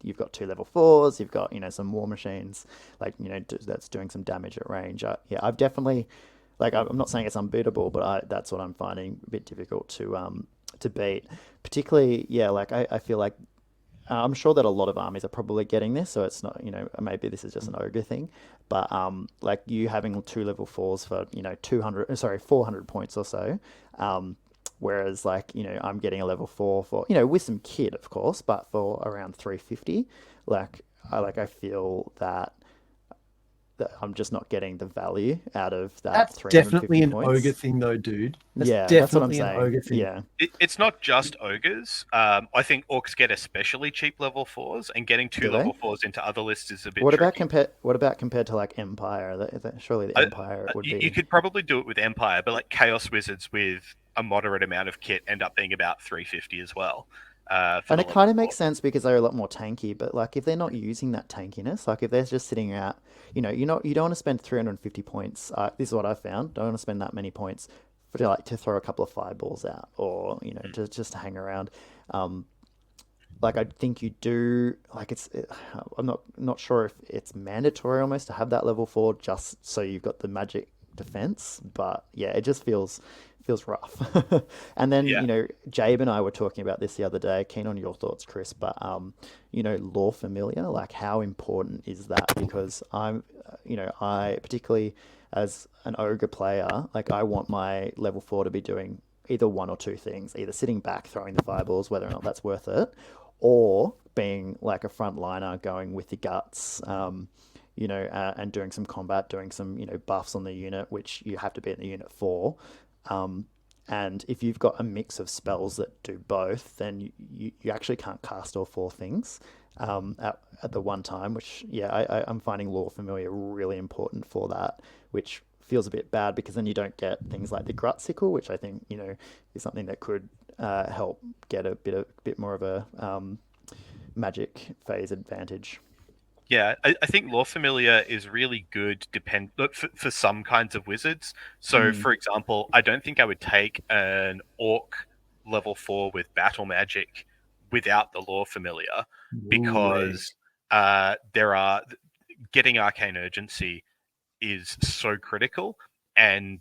D: you've got 2 level 4s, you've got, some war machines, like, that's doing some damage at range. I've definitely, like, I'm not saying it's unbeatable, but that's what I'm finding a bit difficult to beat. Particularly, I feel like I'm sure that a lot of armies are probably getting this, so it's not, maybe this is just an ogre thing, but like you having 2 level 4s for 400 points or so, whereas like I'm getting a level 4 for with some kit of course, but for around 350. I feel that I'm just not getting the value out of that.
B: That's
D: 350
B: definitely an
D: points.
B: ogre thing, though, dude.
D: That's what I'm saying.
B: Ogre thing.
D: Yeah,
C: it's not just ogres. I think orcs get especially cheap level 4s, and getting 2 level 4s into other lists is a bit.
D: What about compared to like Empire? Surely the Empire would be.
C: You could probably do it with Empire, but like Chaos Wizards with a moderate amount of kit end up being about 350 as well.
D: And it kind of makes sense because they're a lot more tanky, but like if they're not using that tankiness, like if they're just sitting out, you don't want to spend 350 points. This is what I found. Don't want to spend that many points to throw a couple of fireballs out, or just to hang around. Like I think you do. Like I'm not sure if it's mandatory almost to have that level 4 just so you've got the magic defense, but yeah, it just feels rough. And then Jabe and I were talking about this the other day. Keen on your thoughts, Chris, but lore familiar, like how important is that? Because I particularly as an ogre player, like I want my level 4 to be doing either 1 or 2 things, either sitting back throwing the fireballs, whether or not that's worth it, or being like a frontliner going with the guts, and doing some combat, doing some buffs on the unit, which you have to be in the unit for. And if you've got a mix of spells that do both, then you actually can't cast all 4 things at the one time, which, I'm finding lore familiar really important for that, which feels a bit bad because then you don't get things like the Grut Sickle, which I think, is something that could help get a bit more of a magic phase advantage.
C: Yeah, I think lore familiar is really good for some kinds of wizards. So, for example, I don't think I would take an orc level 4 with battle magic without the lore familiar, because getting arcane urgency is so critical, and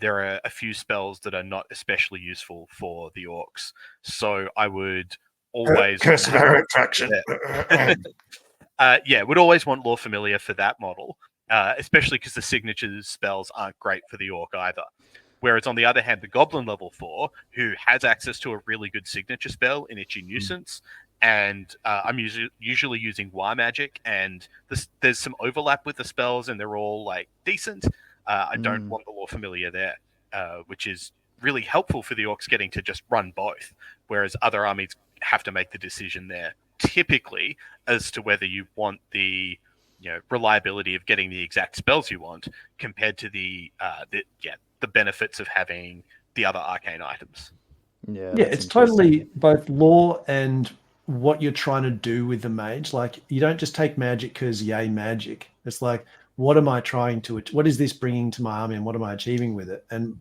C: there are a few spells that are not especially useful for the orcs. So I would always
E: Curse of Arrow Attraction.
C: Would always want lore familiar for that model, especially because the signature spells aren't great for the orc either. Whereas on the other hand, the goblin level 4, who has access to a really good signature spell in Itchy Nuisance, and I'm usually using War Magic, and there's some overlap with the spells, and they're all like decent. I don't want the lore familiar there, which is really helpful for the orcs getting to just run both, whereas other armies have to make the decision there typically as to whether you want the reliability of getting the exact spells you want compared to the benefits of having the other arcane items.
B: Yeah, it's totally both lore and what you're trying to do with the mage. Like, you don't just take magic because yay magic. It's like, what am I trying to? What is this bringing to my army, and what am I achieving with it? And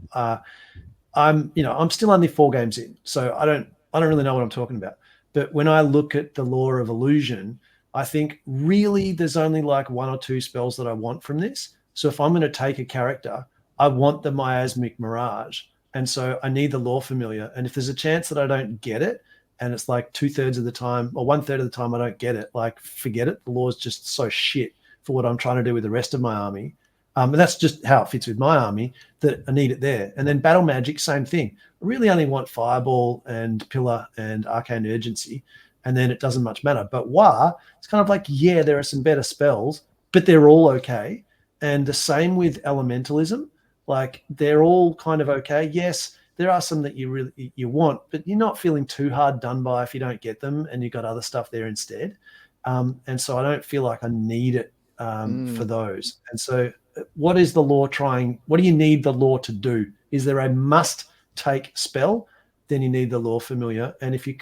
B: I'm still only 4 games in, so I don't really know what I'm talking about. But when I look at the Law of Illusion, I think really there's only like 1 or 2 spells that I want from this. So if I'm going to take a character, I want the Miasmic Mirage. And so I need the Law Familiar. And if there's a chance that I don't get it, and it's like 2/3 of the time or 1/3 of the time I don't get it, like forget it. The law is just so shit for what I'm trying to do with the rest of my army. And that's just how it fits with my army, that I need it there. And then battle magic, same thing. I really only want Fireball and Pillar and Arcane Urgency, and then it doesn't much matter. But War, it's kind of like, yeah, there are some better spells, but they're all okay. And the same with Elementalism. Like, they're all kind of okay. Yes, there are some that you want, but you're not feeling too hard done by if you don't get them and you've got other stuff there instead. and so I don't feel like I need it for those. And so what is the law trying? What do you need the law to do? Is there a must-take spell? Then you need the law familiar. And if you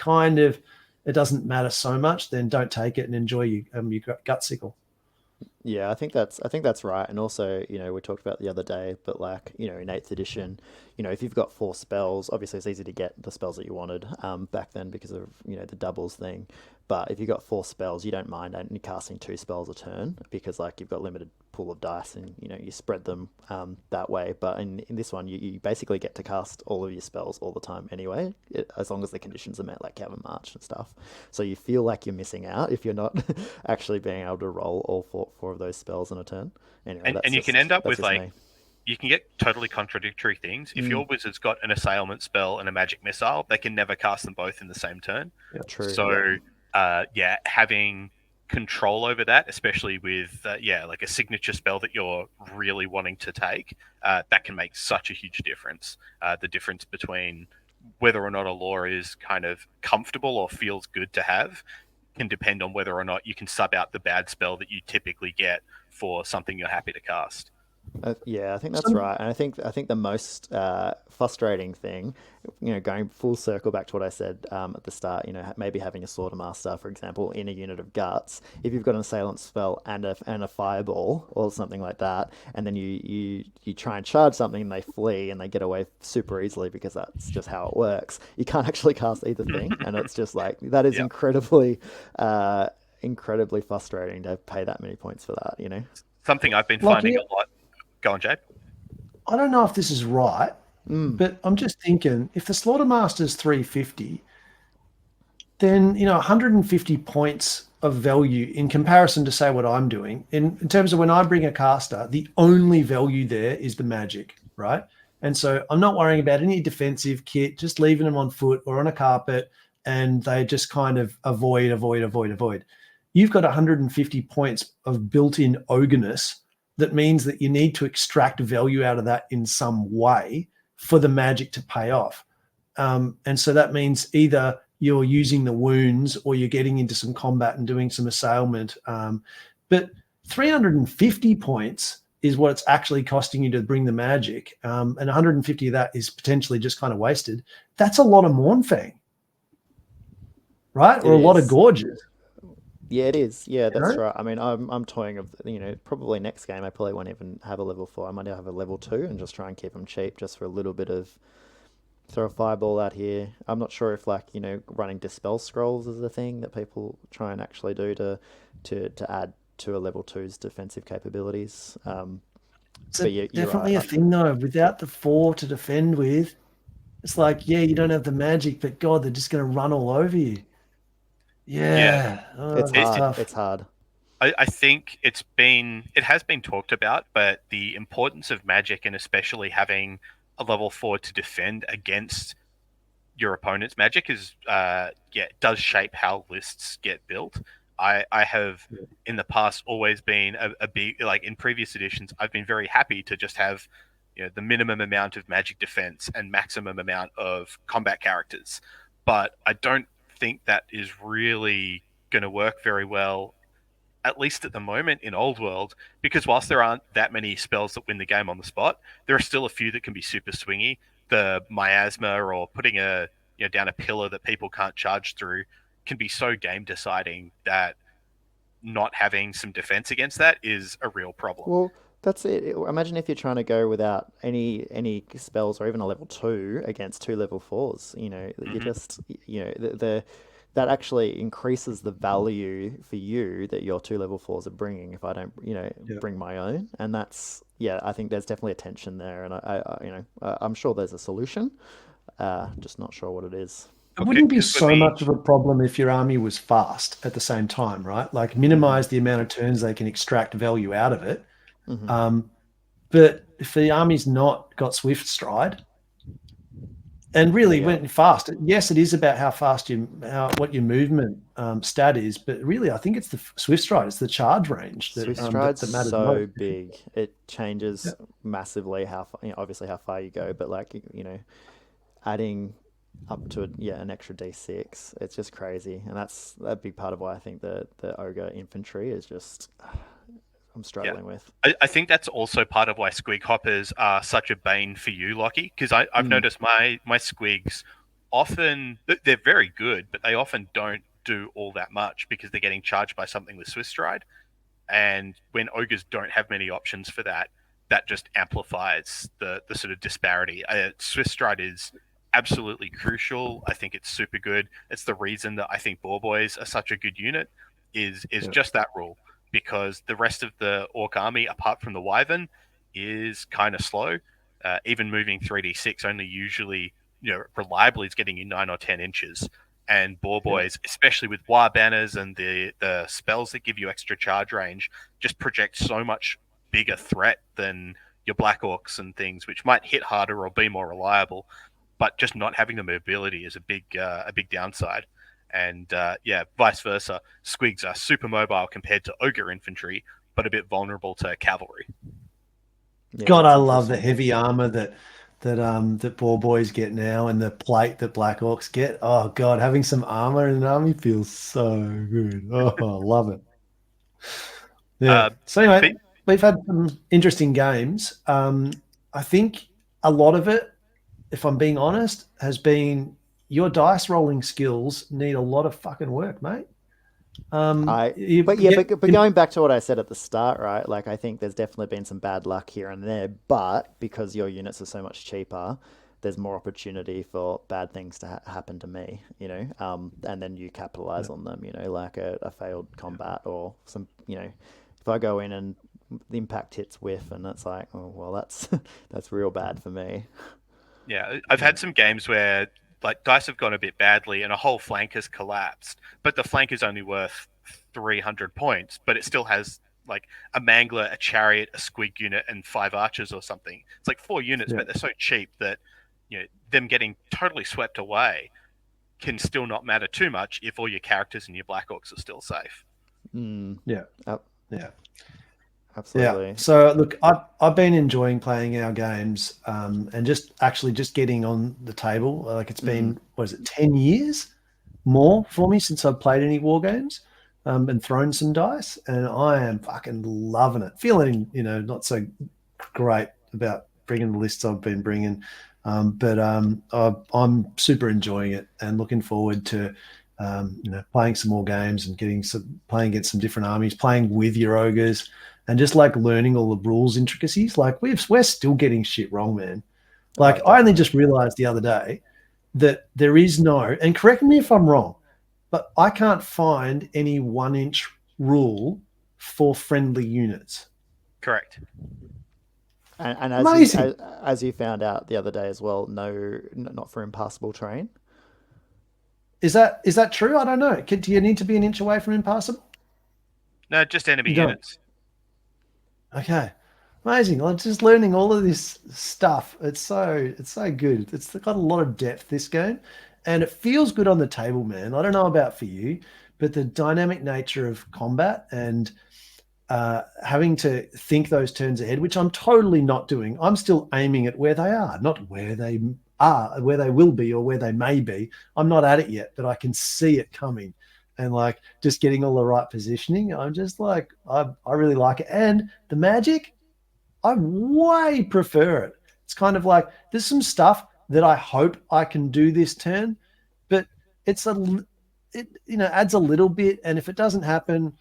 B: it doesn't matter so much, then don't take it and enjoy your gut sickle.
D: Yeah, I think that's right. And also, we talked about the other day, but like, in 8th edition, if you've got 4 spells, obviously it's easy to get the spells that you wanted back then because of, the doubles thing. But if you've got 4 spells, you don't mind only casting 2 spells a turn because like you've got limited pool of dice and, you spread them that way. But in this one, you basically get to cast all of your spells all the time anyway, as long as the conditions are met, like Cavern March and stuff. So you feel like you're missing out if you're not actually being able to roll all four of those spells in a turn. Anyway,
C: and you can end up with like, you can get totally contradictory things. If your wizard's got an assailment spell and a magic missile, they can never cast them both in the same turn.
D: Yeah, true.
C: So, having control over that, especially with, like a signature spell that you're really wanting to take, that can make such a huge difference. The difference between whether or not a law is kind of comfortable or feels good to have can depend on whether or not you can sub out the bad spell that you typically get for something you're happy to cast.
D: Yeah, I think that's right. And I think the most frustrating thing, going full circle back to what I said at the start, maybe having a Slaughtermaster, for example, in a unit of guts, if you've got an assailant spell and a fireball or something like that, and then you try and charge something and they flee and they get away super easily because that's just how it works. You can't actually cast either thing, and it's just like that is incredibly frustrating to pay that many points for that.
C: Something I've been finding a lot. Go on, Jabe.
B: I don't know if this is right, but I'm just thinking if the Slaughtermaster's 350, then 150 points of value in comparison to say what I'm doing. In terms of when I bring a caster, the only value there is the magic, right? And so I'm not worrying about any defensive kit, just leaving them on foot or on a carpet, and they just kind of avoid. You've got 150 points of built-in ogreness. That means that you need to extract value out of that in some way for the magic to pay off. And so that means either you're using the wounds or you're getting into some combat and doing some assailment. But 350 points is what it's actually costing you to bring the magic. And 150 of that is potentially just kind of wasted. That's a lot of MoFang, right? Or a lot of Gorges.
D: Yeah, it is. Yeah, that's right. I mean, I'm toying of, probably next game I probably won't even have a level 4. I might have a level 2 and just try and keep them cheap just for a little bit of throw a fireball out here. I'm not sure if running dispel scrolls is a thing that people try and actually do to add to a level 2's defensive capabilities. But you're
B: definitely
D: right.
B: A thing though. Without the 4 to defend with, it's like, you don't have the magic, but God, they're just going to run all over you. Yeah.
D: It's hard. It's hard.
C: I think it has been talked about, but the importance of magic and especially having a level 4 to defend against your opponent's magic is does shape how lists get built. I have in the past always been a big, like in previous editions, I've been very happy to just have the minimum amount of magic defense and maximum amount of combat characters. But I don't think that is really going to work very well, at least at the moment in Old World, because whilst there aren't that many spells that win the game on the spot, there are still a few that can be super swingy. The miasma or putting down a pillar that people can't charge through can be so game deciding that not having some defense against that is a real problem.
D: Well, that's it. Imagine if you're trying to go without any spells or even a level 2 against 2 level 4s. You just that actually increases the value for you that your 2 level 4s are bringing. If I don't bring my own, and that's I think there's definitely a tension there, and I'm sure there's a solution. Just not sure what it is.
B: It wouldn't be so much of a problem if your army was fast at the same time, right? Like minimize the amount of turns they can extract value out of it. But if the army's not got swift stride and really went fast, yes, it is about how fast what your movement stat is, but really I think it's the swift stride, it's the charge range that,
D: swift stride's
B: that matters
D: so
B: most.
D: big. It changes massively how far, obviously how far you go, but adding up to an extra D6. It's just crazy, and that's a big part of why I think the ogre infantry is just I'm struggling with.
C: I think that's also part of why squig hoppers are such a bane for you, Lockie, because I've noticed my squigs often, they're very good, but they often don't do all that much because they're getting charged by something with Swiss Stride. And when ogres don't have many options for that, that just amplifies the sort of disparity. Swiss Stride is absolutely crucial. I think it's super good. It's the reason that I think Bboys are such a good unit, is just that rule, because the rest of the Orc army, apart from the Wyvern, is kind of slow. Even moving 3d6 only usually, reliably is getting you 9 or 10 inches. And Bboys, especially with wire banners and the spells that give you extra charge range, just project so much bigger threat than your Black Orcs and things, which might hit harder or be more reliable. But just not having the mobility is a big downside. And vice versa. Squigs are super mobile compared to ogre infantry, but a bit vulnerable to cavalry.
B: Yeah, God, I love the heavy armor that Bboys get now, and the plate that Black Orcs get. Oh God, having some armor in an army feels so good. Oh, I love it. Yeah. So anyway, we've had some interesting games. I think a lot of it, if I'm being honest, has been your dice rolling skills need a lot of fucking work, mate.
D: But going back to what I said at the start, right? Like, I think there's definitely been some bad luck here and there, but because your units are so much cheaper, there's more opportunity for bad things to happen to me, and then you capitalize on them, like a failed combat or some, if I go in and the impact hits whiff, and it's like, oh well, that's real bad for me.
C: Yeah, I've had some games where like dice have gone a bit badly and a whole flank has collapsed, but the flank is only worth 300 points, but it still has like a mangler, a chariot, a squig unit, and 5 archers or something. It's like 4 units, but they're so cheap that them getting totally swept away can still not matter too much if all your characters and your Black Orcs are still safe.
B: Yeah. Yeah.
D: Absolutely.
B: Yeah. So look, I've been enjoying playing our games, and just getting on the table. Like it's been, 10 years more for me since I've played any war games, and thrown some dice, and I am fucking loving it. Feeling, not so great about bringing the lists I've been bringing, but I'm super enjoying it and looking forward to, playing some more games and playing against some different armies, playing with your ogres. And just like learning all the rules intricacies, like we're still getting shit wrong, man. Like I only just realized the other day that there is no, and correct me if I'm wrong, but I can't find any 1-inch rule for friendly units.
C: Correct.
D: And as you found out the other day as well, no, not for impassable terrain.
B: Is that true? I don't know. Do you need to be an inch away from impassable?
C: No, just enemy units.
B: Okay, amazing. I'm just learning all of this stuff. It's so good. It's got a lot of depth, this game, and it feels good on the table, man. I don't know about for you, but the dynamic nature of combat and having to think those turns ahead, which I'm totally not doing. I'm still aiming at where they are, not where they are, where they will be or where they may be. I'm not at it yet, but I can see it coming. And like just getting all the right positioning, I'm just like, I really like it. And the magic, I way prefer it. It's kind of like there's some stuff that I hope I can do this turn, but it adds a little bit. And if it doesn't happen,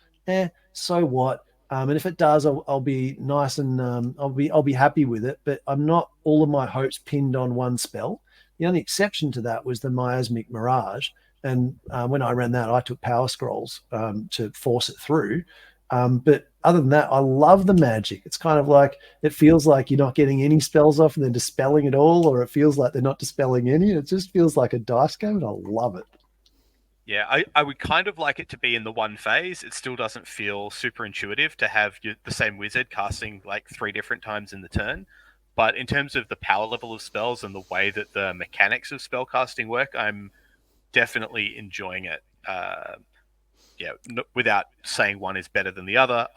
B: so what? And if it does, I'll be nice and I'll be happy with it. But I'm not all of my hopes pinned on one spell. The only exception to that was the Miasmic Mirage. And when I ran that, I took Power Scrolls to force it through. But other than that, I love the magic. It's kind of like, it feels like you're not getting any spells off and then dispelling it all, or it feels like they're not dispelling any. It just feels like a dice game, and I love it.
C: Yeah, I would kind of like it to be in the one phase. It still doesn't feel super intuitive to have the same wizard casting like 3 different times in the turn. But in terms of the power level of spells and the way that the mechanics of spell casting work, I'm definitely enjoying it. Without saying one is better than the other,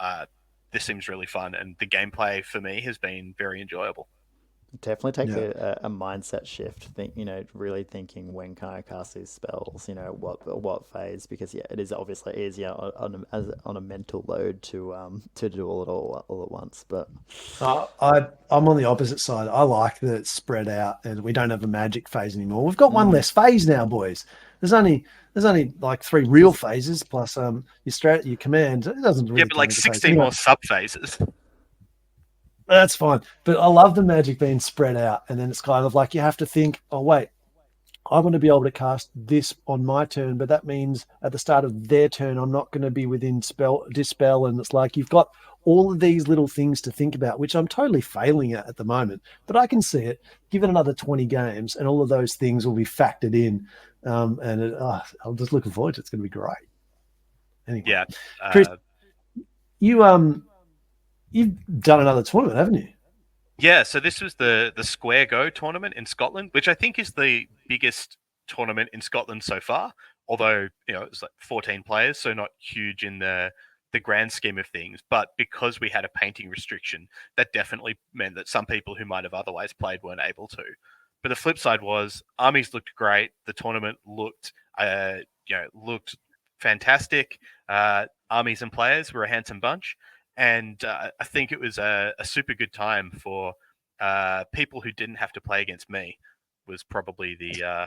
C: this seems really fun, and the gameplay for me has been very enjoyable.
D: Definitely takes a mindset shift. Really thinking, when can I cast these spells? What phase? Because it is obviously easier on a mental load to do all it all at once. But
B: I'm on the opposite side. I like that it's spread out, and we don't have a magic phase anymore. We've got one less phase now, boys. There's only like 3 real phases plus your command. It doesn't really
C: but like
B: count as a phase.
C: 16 more sub phases.
B: That's fine. But I love the magic being spread out. And then it's kind of like you have to think, oh, wait, I want to be able to cast this on my turn, but that means at the start of their turn, I'm not going to be within dispel. And it's like you've got all of these little things to think about, which I'm totally failing at the moment. But I can see it. Give it another 20 games, and all of those things will be factored in. I'm just looking forward to it. It's going to be great. Anyway,
C: yeah,
B: Chris, you've done another tournament, haven't you?
C: Yeah, so this was the Square Go tournament in Scotland, which I think is the biggest tournament in Scotland so far. Although it's like 14 players, so not huge in the grand scheme of things. But because we had a painting restriction, that definitely meant that some people who might have otherwise played weren't able to. But the flip side was armies looked great. The tournament looked fantastic. Armies and players were a handsome bunch. And I think it was a super good time for people who didn't have to play against me. Was probably the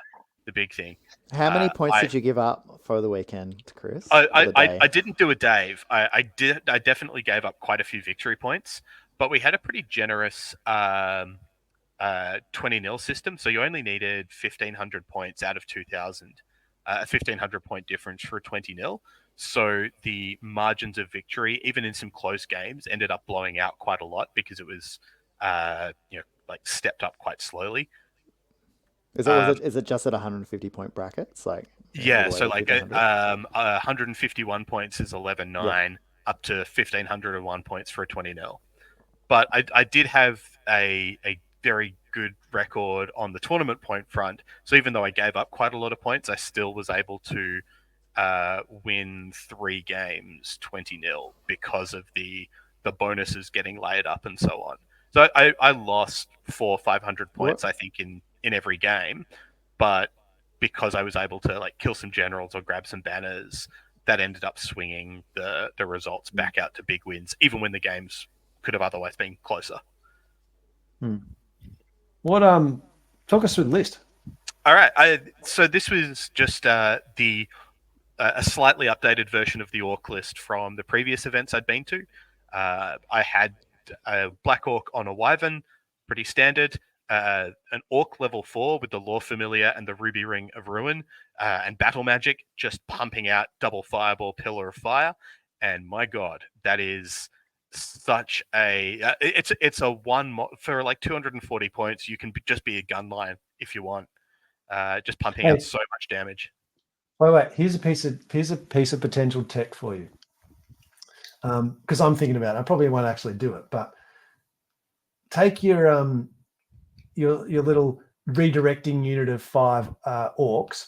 C: big thing.
D: How many points did you give up for the weekend, Chris?
C: I didn't do a Dave. I definitely gave up quite a few victory points, but we had a pretty generous 20-0 system. So you only needed 1,500 points out of 2,000. A 1,500 point difference for a 20-0. So the margins of victory, even in some close games, ended up blowing out quite a lot because it was, stepped up quite slowly.
D: Is it just at 150 point brackets? So
C: 151 points is 11-9, up to 1,501 points for a 20-0. But I did have a very good record on the tournament point front. So even though I gave up quite a lot of points, I still was able to win 3 games 20-0 because of the bonuses getting laid up and so on. So I lost 400 or 500 points, I think, in every game, but because I was able to kill some generals or grab some banners, that ended up swinging the results back out to big wins, even when the games could have otherwise been closer.
B: What talk us through the list.
C: All right, so this was just a slightly updated version of the Orc list from the previous events I'd been to. I had a Black Orc on a Wyvern, pretty standard, an Orc level 4 with the Lore Familiar and the Ruby Ring of Ruin, and Battle Magic, just pumping out double Fireball, Pillar of Fire, and my god, that is such a it's a one for 240 points. You can just be a gun line if you want, just pumping out so much damage.
B: Wait. Here's a piece of potential tech for you. Because I'm thinking about it. I probably won't actually do it, but take your little redirecting unit of 5 orcs,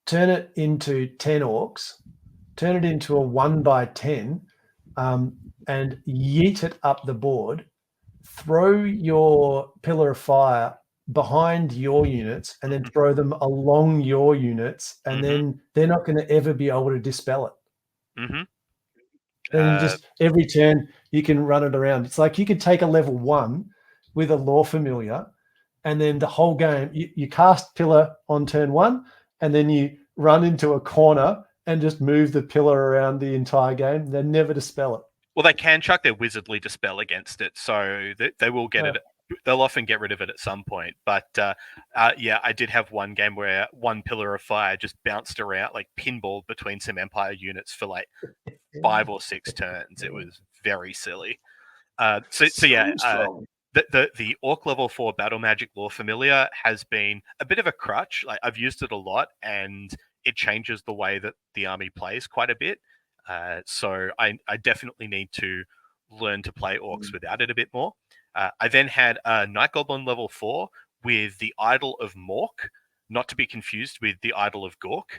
B: turn it into 10 orcs, turn it into a 1x10, and yeet it up the board. Throw your Pillar of Fire behind your units and then throw them along your units, and then they're not going to ever be able to dispel it. Then just every turn you can run it around. It's like you could take a level 1 with a Lore Familiar, and then the whole game you cast Pillar on turn 1, and then you run into a corner and just move the pillar around the entire game. They never dispel it.
C: Well, they can chuck their Wizardly Dispel against it, so they will get it. They'll often get rid of it at some point. But I did have one game where one Pillar of Fire just bounced around, pinballed between some Empire units for 5 or 6 turns. It was very silly. The Orc level 4 Battle Magic Lore Familiar has been a bit of a crutch. I've used it a lot, and it changes the way that the army plays quite a bit. So I definitely need to learn to play Orcs without it a bit more. I then had a Night Goblin level 4 with the Idol of Mork, not to be confused with the Idol of Gork.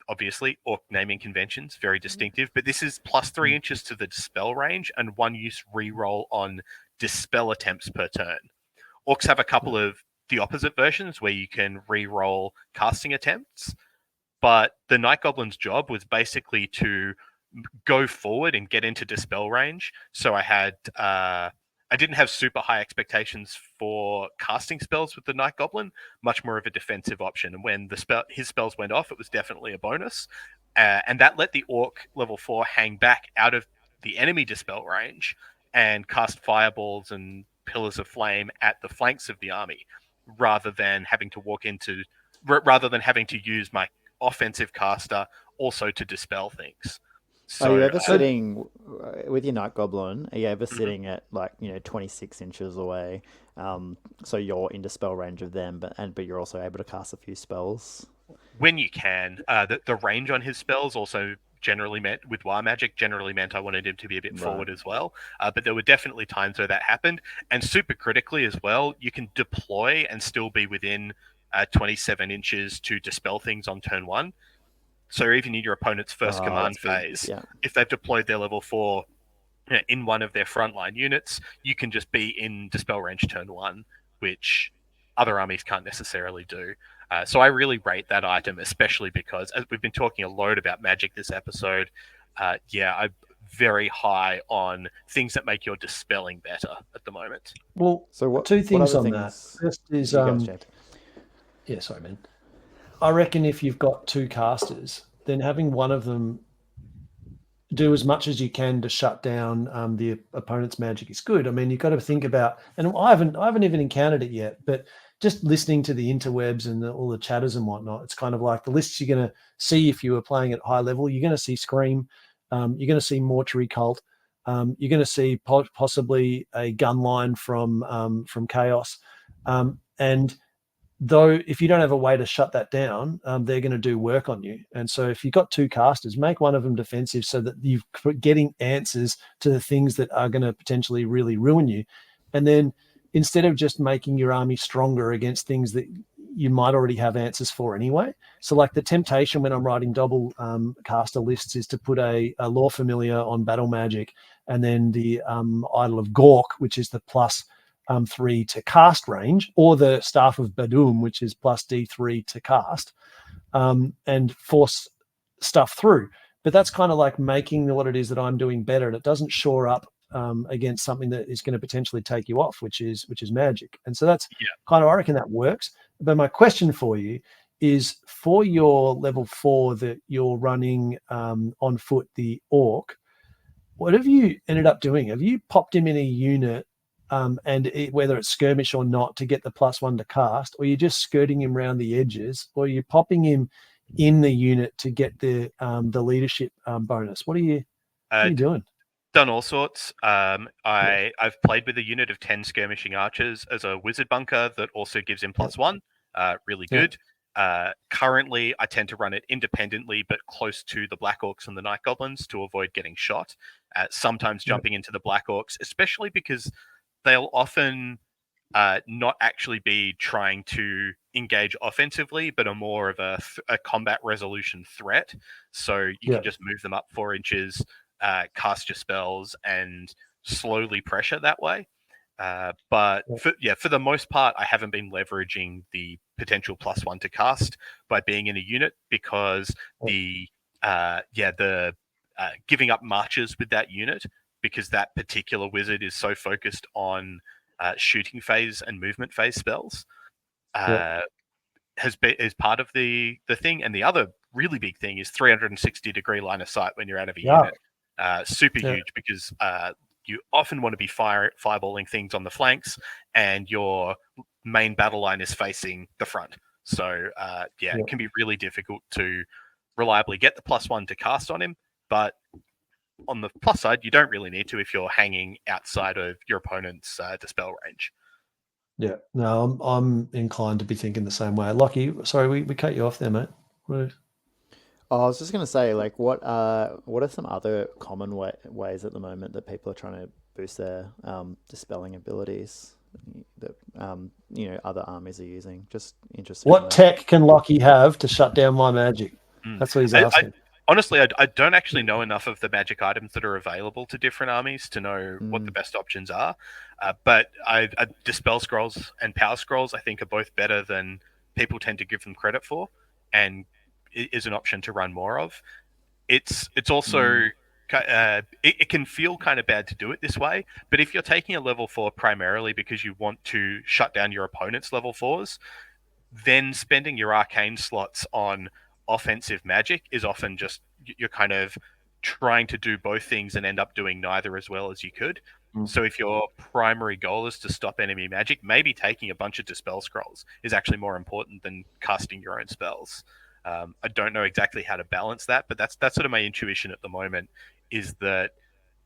C: Obviously, Orc naming conventions, very distinctive, but this is plus 3 inches to the dispel range and 1 use reroll on dispel attempts per turn. Orcs have a couple of the opposite versions where you can reroll casting attempts, but the Night Goblin's job was basically to go forward and get into dispel range. So I didn't have super high expectations for casting spells with the Night Goblin, much more of a defensive option. And when his spells went off, it was definitely a bonus. And that let the Orc level 4 hang back out of the enemy dispel range and cast fireballs and pillars of flame at the flanks of the army, rather than having to use my offensive caster also to dispel things. So,
D: are you ever sitting with your Night Goblin? Are you ever sitting at 26 inches away? So you're in dispel range of them, but you're also able to cast a few spells
C: when you can. The range on his spells also generally meant with War Magic I wanted him to be a bit forward as well. But there were definitely times where that happened, and super critically as well, you can deploy and still be within 27 inches to dispel things on turn 1. So even in your opponent's first command phase, if they've deployed their level 4 in one of their frontline units, you can just be in dispel range turn 1, which other armies can't necessarily do. So I really rate that item, especially because, as we've been talking a load about magic this episode, I'm very high on things that make your dispelling better at the moment.
B: Well, so two things on that. First is, yeah, sorry, man. I reckon if you've got 2 casters, then having one of them do as much as you can to shut down the opponent's magic is good. I mean, you've got to think about, and I haven't even encountered it yet, but just listening to the interwebs and all the chatters and whatnot, it's kind of like the lists you're going to see if you were playing at high level. You're going to see Scream, you're going to see Mortuary Cult, you're going to see possibly a gun line from Chaos, and though if you don't have a way to shut that down, they're going to do work on you. And so if you've got 2 casters, make one of them defensive so that you're getting answers to the things that are going to potentially really ruin you. And then instead of just making your army stronger against things that you might already have answers for anyway. So like the temptation when I'm writing double caster lists is to put a Lore Familiar on Battle Magic, and then the Idol of Gork, which is the plus 3 to cast range, or the Staff of Badum, which is plus D3 to cast, and force stuff through. But that's kind of like making what it is that I'm doing better, and it doesn't shore up against something that is going to potentially take you off, which is magic. And so that's kind of, I reckon that works. But my question for you is, for your level 4 that you're running on foot, the Orc, what have you ended up doing? Have you popped him in a unit, whether it's skirmish or not, to get the +1 to cast, or you're just skirting him around the edges, or you're popping him in the unit to get the leadership bonus? What are you doing?
C: Done all sorts. I've played with a unit of 10 skirmishing archers as a wizard bunker that also gives him +1. Really good. Currently, I tend to run it independently, but close to the Black Orcs and the Night Goblins to avoid getting shot. Sometimes jumping into the Black Orcs, especially because they'll often not actually be trying to engage offensively, but are more of a combat resolution threat. So you can just move them up 4 inches, cast your spells, and slowly pressure that way. But for the most part, I haven't been leveraging the potential +1 to cast by being in a unit, because the giving up marches with that unit, because that particular wizard is so focused on shooting phase and movement phase spells, is part of the thing. And the other really big thing is 360-degree line of sight when you're out of a unit. Super huge, because you often want to be fireballing things on the flanks, and your main battle line is facing the front. So it can be really difficult to reliably get the +1 to cast on him. But on the plus side, you don't really need to if you're hanging outside of your opponent's dispel range.
B: Yeah, no, I'm inclined to be thinking the same way. Lachie, sorry, we cut you off there, mate.
D: I was just going to say, like, what are some other common ways at the moment that people are trying to boost their dispelling abilities that other armies are using? Just interesting.
B: What tech can Lachie have to shut down my magic? That's what he's asking.
C: Honestly, I don't actually know enough of the magic items that are available to different armies to know what the best options are. But Dispel Scrolls and Power Scrolls, I think, are both better than people tend to give them credit for, and is an option to run more of. It's also it can feel kind of bad to do it this way, but if you're taking a level 4 primarily because you want to shut down your opponent's level 4s, then spending your arcane slots on offensive magic is often just you're kind of trying to do both things and end up doing neither as well as you could. So if your primary goal is to stop enemy magic, maybe taking a bunch of Dispel Scrolls is actually more important than casting your own spells. I don't know exactly how to balance that, but that's sort of my intuition at the moment, is that,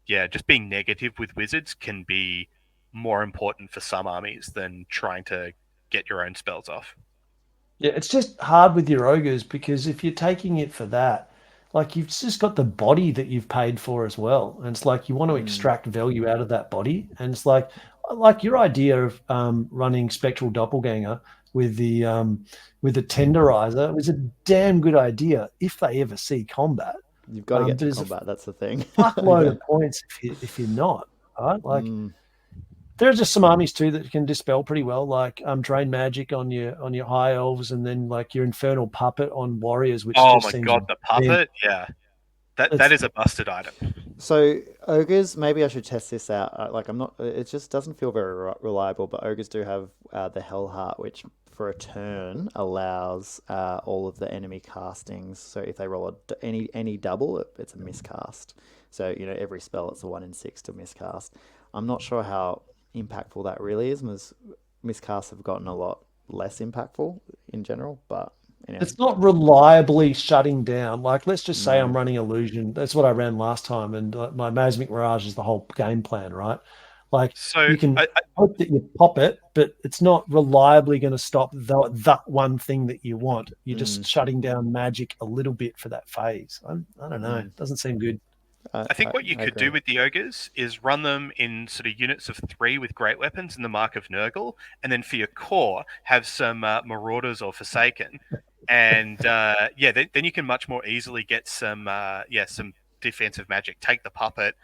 C: yeah, just being negative with wizards can be more important for some armies than trying to get your own spells off.
B: Yeah, it's just hard with your ogres because if you're taking it for that, like you've just got the body that you've paid for as well. And it's like you want to extract value out of that body. And it's like your idea of running Spectral Doppelganger with the Tenderizer was a damn good idea if they ever see combat.
D: You've got to get to combat, that's the thing.
B: Fuckload of points if you're not, right? Like there are just some armies too that can dispel pretty well, like Drain Magic on your High Elves, and then like your Infernal Puppet on Warriors, which
C: oh my god, the puppet, yeah. That is a busted item.
D: So ogres, maybe I should test this out. Like I'm not. It just doesn't feel very reliable. But ogres do have the Hell Heart, which for a turn allows all of the enemy castings. So if they roll any double, it's a miscast. So every spell it's a 1 in 6 to miscast. I'm not sure how impactful that really is. Miscasts have gotten a lot less impactful in general, but. Anyway.
B: It's not reliably shutting down. Like, let's just say I'm running Illusion. That's what I ran last time, and my Mazmic Mirage is the whole game plan, right? Like, so you can hope that you pop it, but it's not reliably going to stop that one thing that you want. You're just shutting down magic a little bit for that phase. I don't know. It doesn't seem good.
C: I think what you could do with the ogres is run them in sort of units of 3 with great weapons and the Mark of Nurgle, and then for your core have some Marauders or Forsaken, and then you can much more easily get some defensive magic. Take the puppet,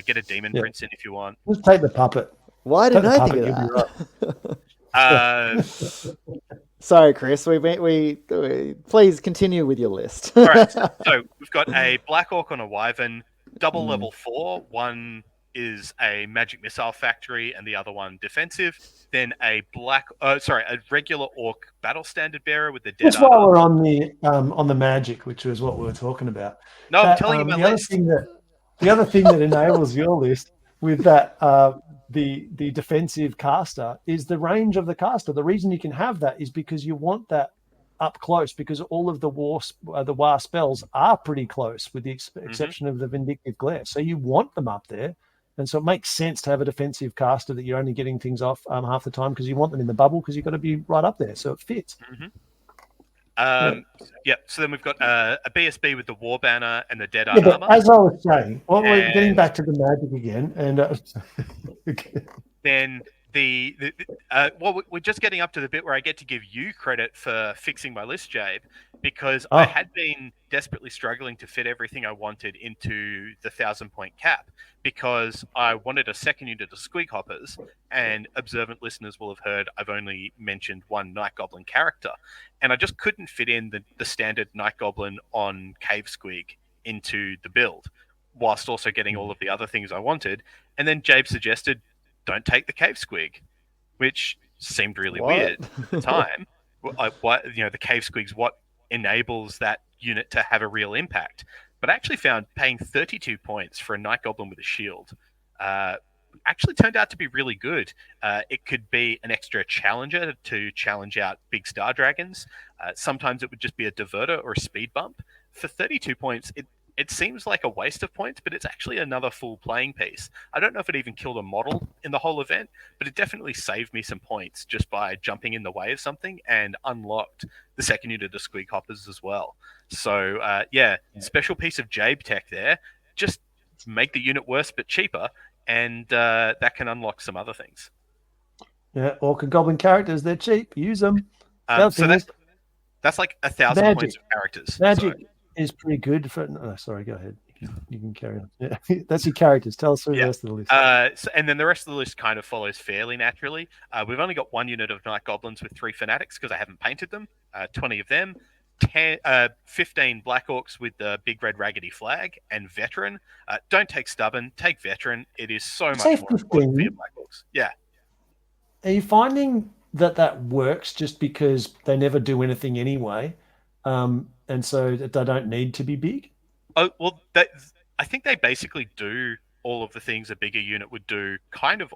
C: get a Demon Prince in if you want.
B: Just take the puppet.
D: Why didn't I think of that? Sorry, Chris. We please continue with your list.
C: All right. So we've got a Black Orc on a Wyvern. Double level 4. One is a magic missile factory, and the other one defensive. Then a regular orc battle standard bearer with the dead.
B: Just while we're on the magic, which was what we were talking about.
C: No, I'm telling you my list.
B: The other thing that enables your list with that the defensive caster is the range of the caster. The reason you can have that is because you want that up close, because all of the war spells are pretty close, with the exception of the Vindictive Glare. So you want them up there, and so it makes sense to have a defensive caster that you're only getting things off half the time, because you want them in the bubble, because you've got to be right up there, so it fits.
C: So then we've got a BSB with the War Banner and the Dead Art armor.
B: As I was saying, we're getting back to the magic again, and
C: then we're just getting up to the bit where I get to give you credit for fixing my list, Jabe, because I had been desperately struggling to fit everything I wanted into the 1,000-point cap, because I wanted a second unit of Squig Hoppers, and observant listeners will have heard I've only mentioned one Night Goblin character, and I just couldn't fit in the standard Night Goblin on Cave Squig into the build, whilst also getting all of the other things I wanted. And then Jabe suggested, don't take the Cave Squig, which seemed really weird at the time. The Cave Squig's what enables that unit to have a real impact. But I actually found paying 32 points for a Night Goblin with a shield actually turned out to be really good. It could be an extra challenger to challenge out big star dragons. Sometimes it would just be a diverter or a speed bump. For 32 points, it seems like a waste of points, but it's actually another full playing piece. I don't know if it even killed a model in the whole event, but it definitely saved me some points just by jumping in the way of something, and unlocked the second unit of Squig Hoppers as well. So, special piece of Jabe tech there. Just make the unit worse but cheaper, and that can unlock some other things.
B: Yeah, Orc and Goblin characters, they're cheap. Use them.
C: So that's like 1,000 points of characters.
B: Magic.
C: So.
B: is pretty good. Sorry, go ahead. You can carry on. Yeah. That's your characters. Tell us through the rest of the list.
C: And then the rest of the list kind of follows fairly naturally. We've only got one unit of Night Goblins with 3 Fanatics because I haven't painted them. 20 of them. 15 Black Orcs with the big red raggedy flag and Veteran. Don't take Stubborn, take Veteran. It is so much more important for your Black Orcs. Yeah.
B: Are you finding that works just because they never do anything anyway, and so they don't need to be big?
C: Oh, well, I think they basically do all of the things a bigger unit would do, kind of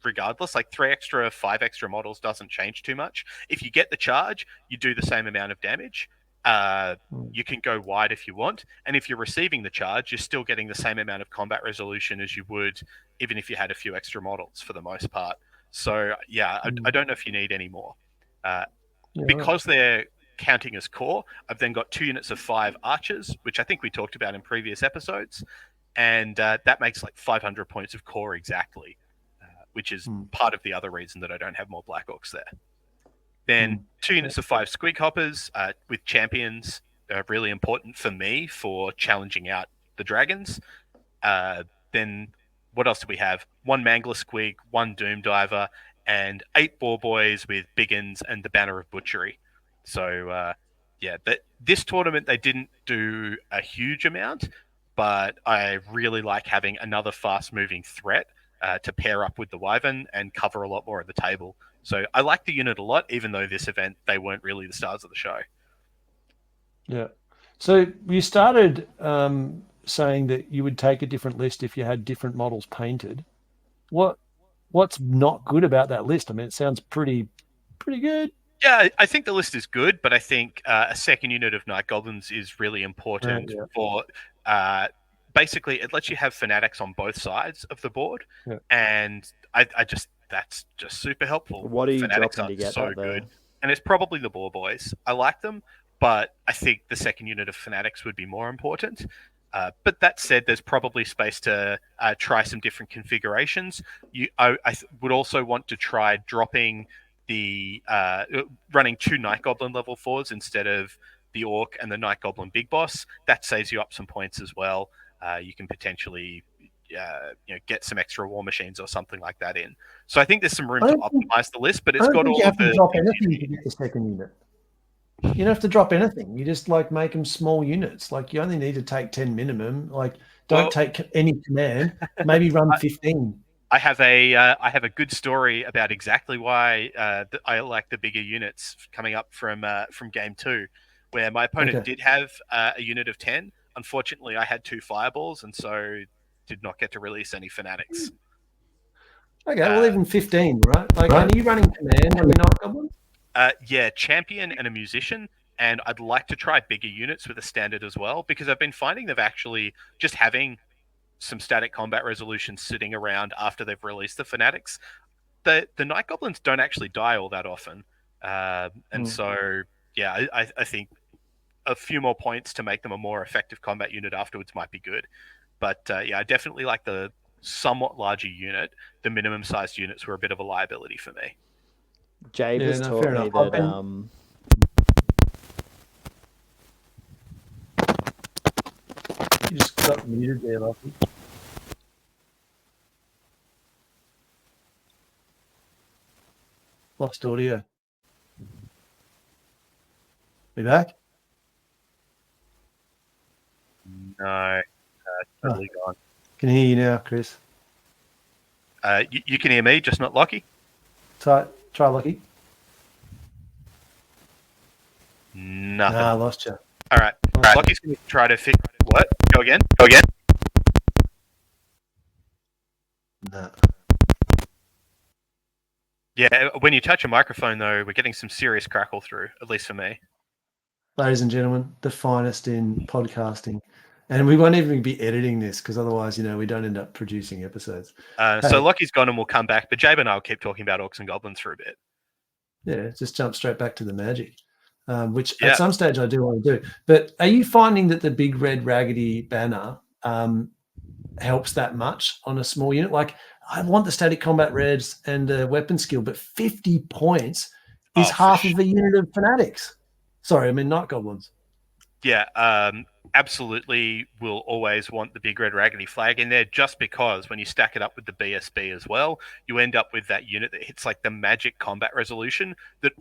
C: regardless. Like 3 extra, 5 extra models doesn't change too much. If you get the charge, you do the same amount of damage. You can go wide if you want, and if you're receiving the charge, you're still getting the same amount of combat resolution as you would even if you had a few extra models for the most part. So yeah, I don't know if you need any more. Because they're counting as core, I've then got 2 units of 5 archers, which I think we talked about in previous episodes, and that makes like 500 points of core exactly, which is part of the other reason that I don't have more Black Orcs there. Then 2 units of 5 squig hoppers with champions, really important for me for challenging out the dragons. Then what else do we have? 1 Mangler Squig, 1 Doom Diver, and 8 Bboys with Biggins and the Banner of Butchery. So, this tournament they didn't do a huge amount, but I really like having another fast-moving threat to pair up with the Wyvern and cover a lot more of the table. So I like the unit a lot, even though this event, they weren't really the stars of the show.
B: Yeah. So you started saying that you would take a different list if you had different models painted. What's not good about that list? I mean, it sounds pretty good.
C: Yeah, I think the list is good, but I think a second unit of Night Goblins is really important for... basically, it lets you have Fanatics on both sides of the board, and I just... That's just super helpful.
D: What are you
C: Fanatics
D: dropping to get
C: so
D: that, though?
C: good. And it's probably the Bboys. I like them, but I think the second unit of Fanatics would be more important. But that said, there's probably space to try some different configurations. I would also want to try dropping the running 2 Night Goblin level 4s instead of the Orc and the Night Goblin Big Boss. That saves you up some points as well. You can potentially get some extra war machines or something like that in. So I think there's some room to optimize the list, but it's got all of the...
B: You don't have to drop anything to get the second unit. You don't have to drop anything. You just make them small units. Like you only need to take 10 minimum. Like don't take any command. Maybe run 15.
C: I have a good story about exactly why I like the bigger units coming up from game 2, where my opponent did have a unit of 10. Unfortunately, I had 2 fireballs, and so did not get to release any Fanatics.
B: Okay, well, even 15, right? Are you running command on your Night Goblin?
C: Yeah, champion and a musician, and I'd like to try bigger units with a standard as well, because I've been finding they've actually just having some static combat resolution sitting around after they've released the Fanatics. The Night Goblins don't actually die all that often, so yeah, I think a few more points to make them a more effective combat unit afterwards might be good. But I definitely like the somewhat larger unit. The minimum sized units were a bit of a liability for me.
D: Jabe has taught me that
B: you just got muted there, Lachie. Lost audio. Be back?
C: No, totally gone.
B: Can hear you now, Chris.
C: You can hear me, just not Lachie.
B: Try Lachie.
C: Nothing.
B: I lost you.
C: All right. Lachie's going to try to fix what? Go again.
B: No.
C: Yeah, when you touch a microphone, though, we're getting some serious crackle through, at least for me.
B: Ladies and gentlemen, the finest in podcasting. And we won't even be editing this because otherwise, we don't end up producing episodes.
C: So Lockie's gone and we'll come back, but Jabe and I will keep talking about Orcs and Goblins for a bit.
B: Yeah, just jump straight back to the magic, which at some stage I do want to do. But are you finding that the big red raggedy banner helps that much on a small unit? Like, I want the static combat reds and the weapon skill, but 50 points is half of a unit of Fanatics. Sorry, I mean Night Goblins.
C: Yeah, absolutely. We'll always want the big red raggedy flag in there, just because when you stack it up with the BSB as well, you end up with that unit that hits like the magic combat resolution that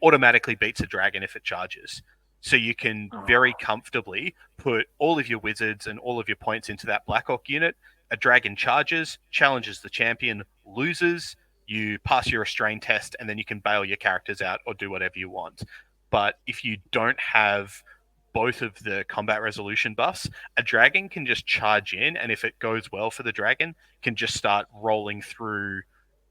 C: automatically beats a dragon if it charges. So you can very comfortably put all of your wizards and all of your points into that Black Orc unit. A dragon charges, challenges the champion, loses. You pass your restrain test, and then you can bail your characters out or do whatever you want. But if you don't have both of the combat resolution buffs, a dragon can just charge in, and if it goes well for the dragon, can just start rolling through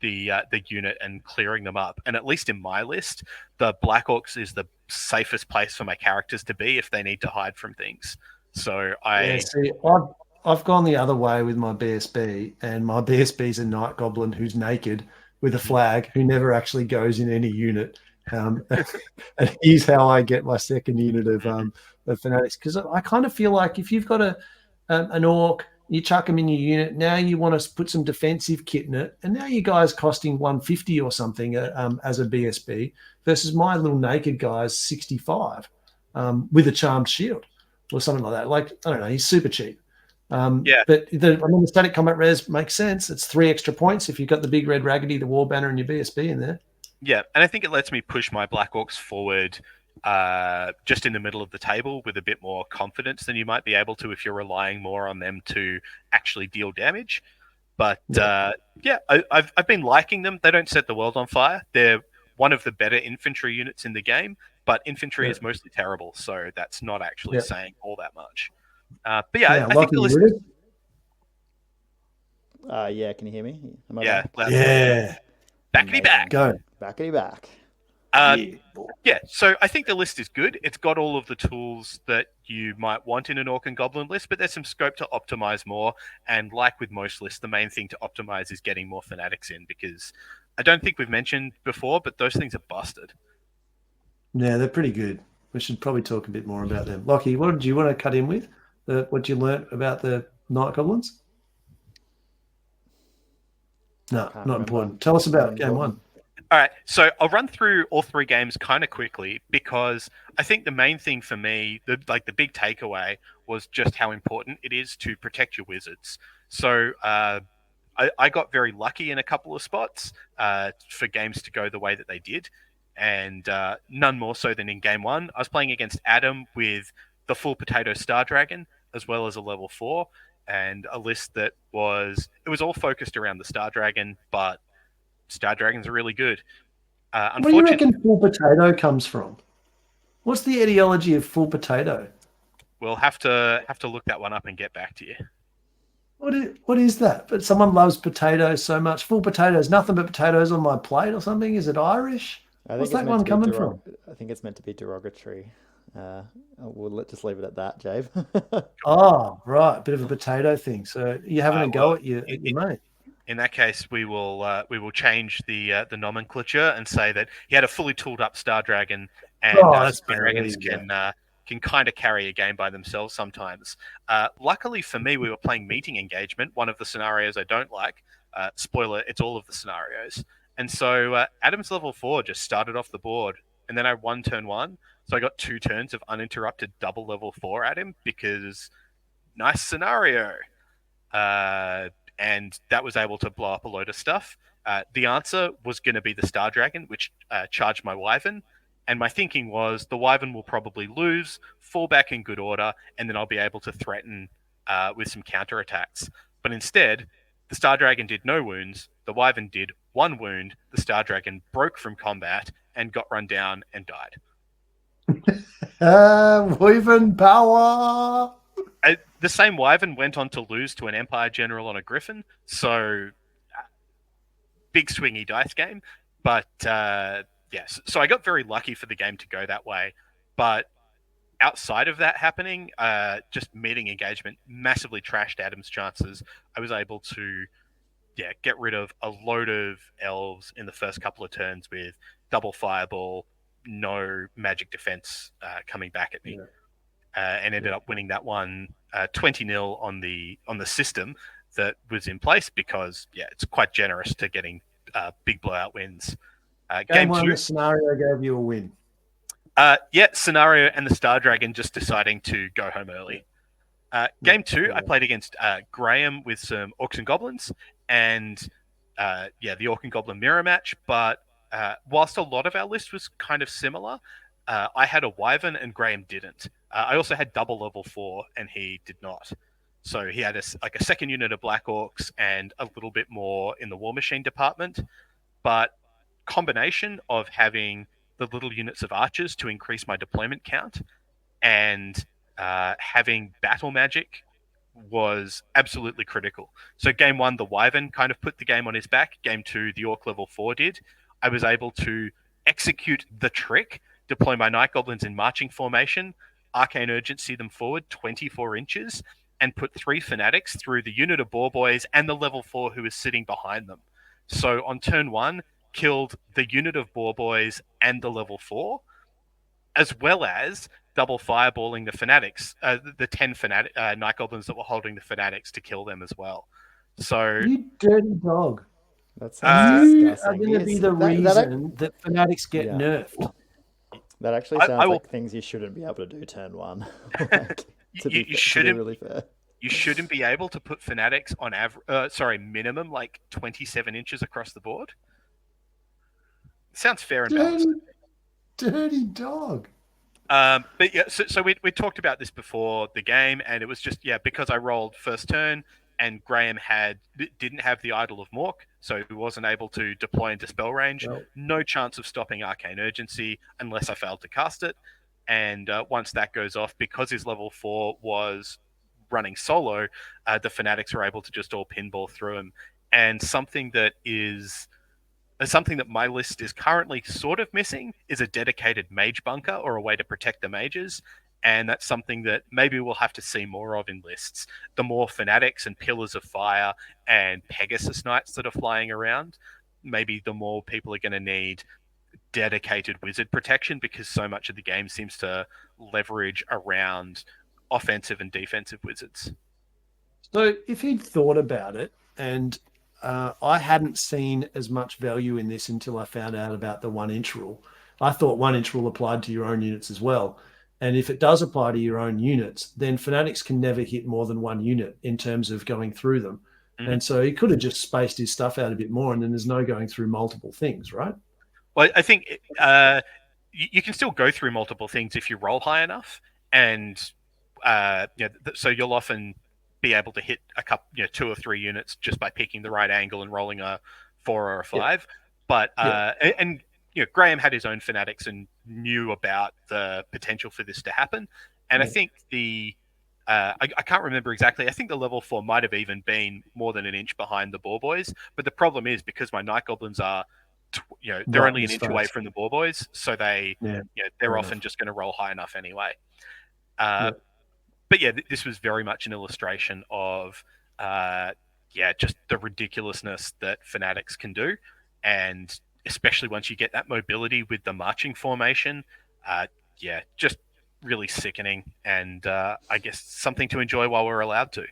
C: the unit and clearing them up. And at least in my list, the Black Orcs is the safest place for my characters to be if they need to hide from things. So
B: I've gone the other way with my BSB, and my BSB is a Night Goblin who's naked with a flag, who never actually goes in any unit. And here's how I get my second unit of fanatics, because I kind of feel like if you've got an orc, you chuck them in your unit. Now you want to put some defensive kit in it, and now you guys costing 150 or something as a BSB versus my little naked guy's 65 with a charmed shield or something like that. Like, I don't know, he's super cheap. But the static combat res makes sense. It's 3 extra points if you've got the big red raggedy, the war banner, and your BSB in there.
C: Yeah, and I think it lets me push my Black Orcs forward just in the middle of the table with a bit more confidence than you might be able to if you're relying more on them to actually deal damage. But I've been liking them. They don't set the world on fire. They're one of the better infantry units in the game, but infantry is mostly terrible, so that's not actually saying all that much. I think the list...
D: Yeah, can you hear me?
C: Am I
B: back? Yeah.
C: Backity back.
B: Go.
D: Backity back.
C: So I think the list is good. It's got all of the tools that you might want in an Orc and Goblin list, but there's some scope to optimize more. And like with most lists, the main thing to optimize is getting more fanatics in, because I don't think we've mentioned before, but those things are busted.
B: Yeah, they're pretty good. We should probably talk a bit more about them. Lachie, what did you want to cut in with? What you learnt about the Night Goblins? No, not important. Tell us about game one.
C: All right, so I'll run through all 3 games kind of quickly, because I think the main thing for me, the big takeaway, was just how important it is to protect your wizards. So I got very lucky in a couple of spots for games to go the way that they did, and none more so than in game 1. I was playing against Adam with the full potato Star Dragon, as well as a level 4, and a list that was all focused around the Star Dragon, but Star Dragons are really good.
B: Where do you reckon full potato comes from? What's the etiology of full potato?
C: We'll have to look that one up and get back to you.
B: What is that? But someone loves potatoes so much. Full potatoes, nothing but potatoes on my plate or something. Is it Irish? What's that one coming from?
D: I think it's meant to be derogatory. We'll just leave it at that, Jabe.
B: Oh, right. Bit of a potato thing. So you're having a go at your mate.
C: In that case, we will change the nomenclature and say that he had a fully tooled up Star Dragon, and Star Dragons can kind of carry a game by themselves sometimes. Luckily for me, we were playing meeting engagement, one of the scenarios I don't like. Spoiler, it's all of the scenarios. And so Adam's level 4 just started off the board, and then I won turn 1. So I got 2 turns of uninterrupted double level 4 at him, because nice scenario. And that was able to blow up a load of stuff. The answer was going to be the Star Dragon, which charged my Wyvern. And my thinking was the Wyvern will probably lose, fall back in good order, and then I'll be able to threaten with some counterattacks. But instead, the Star Dragon did no wounds. The Wyvern did 1 wound. The Star Dragon broke from combat and got run down and died.
B: Wyvern power!
C: The same Wyvern went on to lose to an Empire General on a Griffin, so big swingy dice game. But yes, so I got very lucky for the game to go that way. But outside of that happening, just meeting engagement massively trashed Adam's chances. I was able to get rid of a load of elves in the first couple of turns with double fireball, no magic defense coming back at me. Yeah. And ended up winning that one 20-0 on the system that was in place, because it's quite generous to getting big blowout wins.
B: Game 1, the scenario gave you a win.
C: Scenario and the Star Dragon just deciding to go home early. Game 2, I played against Graham with some Orcs and Goblins, and the Orc and Goblin mirror match. But whilst a lot of our list was kind of similar, I had a Wyvern and Graham didn't. I also had double level 4, and he did not. So he had a second unit of Black Orcs and a little bit more in the War Machine department. But combination of having the little units of archers to increase my deployment count and having battle magic was absolutely critical. So game 1, the Wyvern kind of put the game on his back. Game 2, the Orc level 4 did. I was able to execute the trick, deploy my Night Goblins in marching formation, Arcane Urgency them forward 24 inches, and put 3 Fanatics through the unit of Bboys and the level 4 who was sitting behind them. So on turn 1, killed the unit of Bboys and the level 4, as well as double fireballing the Fanatics, the 10 Night Goblins that were holding the Fanatics to kill them as well. So
B: you dirty dog.
D: That sounds
B: you
D: disgusting.
B: are going to be the reason that Fanatics get nerfed.
D: That actually sounds like things you shouldn't be able to do turn 1. To be really fair.
C: You shouldn't be able to put Fanatics on minimum like 27 inches across the board. Sounds fair and balanced.
B: Dirty dog.
C: But yeah, so we talked about this before the game, and it was just because I rolled first turn and Graham didn't have the Idol of Mork, so he wasn't able to deploy into spell range. No chance of stopping Arcane Urgency unless I failed to cast it. And once that goes off, because his level 4 was running solo, the Fanatics were able to just all pinball through him. And something that my list is currently sort of missing is a dedicated mage bunker or a way to protect the mages. And that's something that maybe we'll have to see more of in lists. The more Fanatics and Pillars of Fire and Pegasus Knights that are flying around, maybe the more people are going to need dedicated wizard protection, because so much of the game seems to leverage around offensive and defensive wizards.
B: So if he'd thought about it, and I hadn't seen as much value in this until I found out about the 1-inch rule. I thought 1-inch rule applied to your own units as well. And if it does apply to your own units, then Fanatics can never hit more than one unit in terms of going through them. Mm-hmm. And so he could have just spaced his stuff out a bit more, and then there's no going through multiple things, right?
C: Well, I think you can still go through multiple things if you roll high enough. And so you'll often be able to hit a couple, 2 or 3 units just by picking the right angle and rolling a 4 or a 5. But and Graham had his own Fanatics and knew about the potential for this to happen. And I think I can't remember exactly. I think the level 4 might have even been more than an inch behind the Bboys. But the problem is, because my Night Goblins are, they're only an inch away from the Bboys, so they're often just going to roll high enough anyway. But this was very much an illustration of just the ridiculousness that Fanatics can do, and especially once you get that mobility with the marching formation, just really sickening, and I guess something to enjoy while we're allowed to.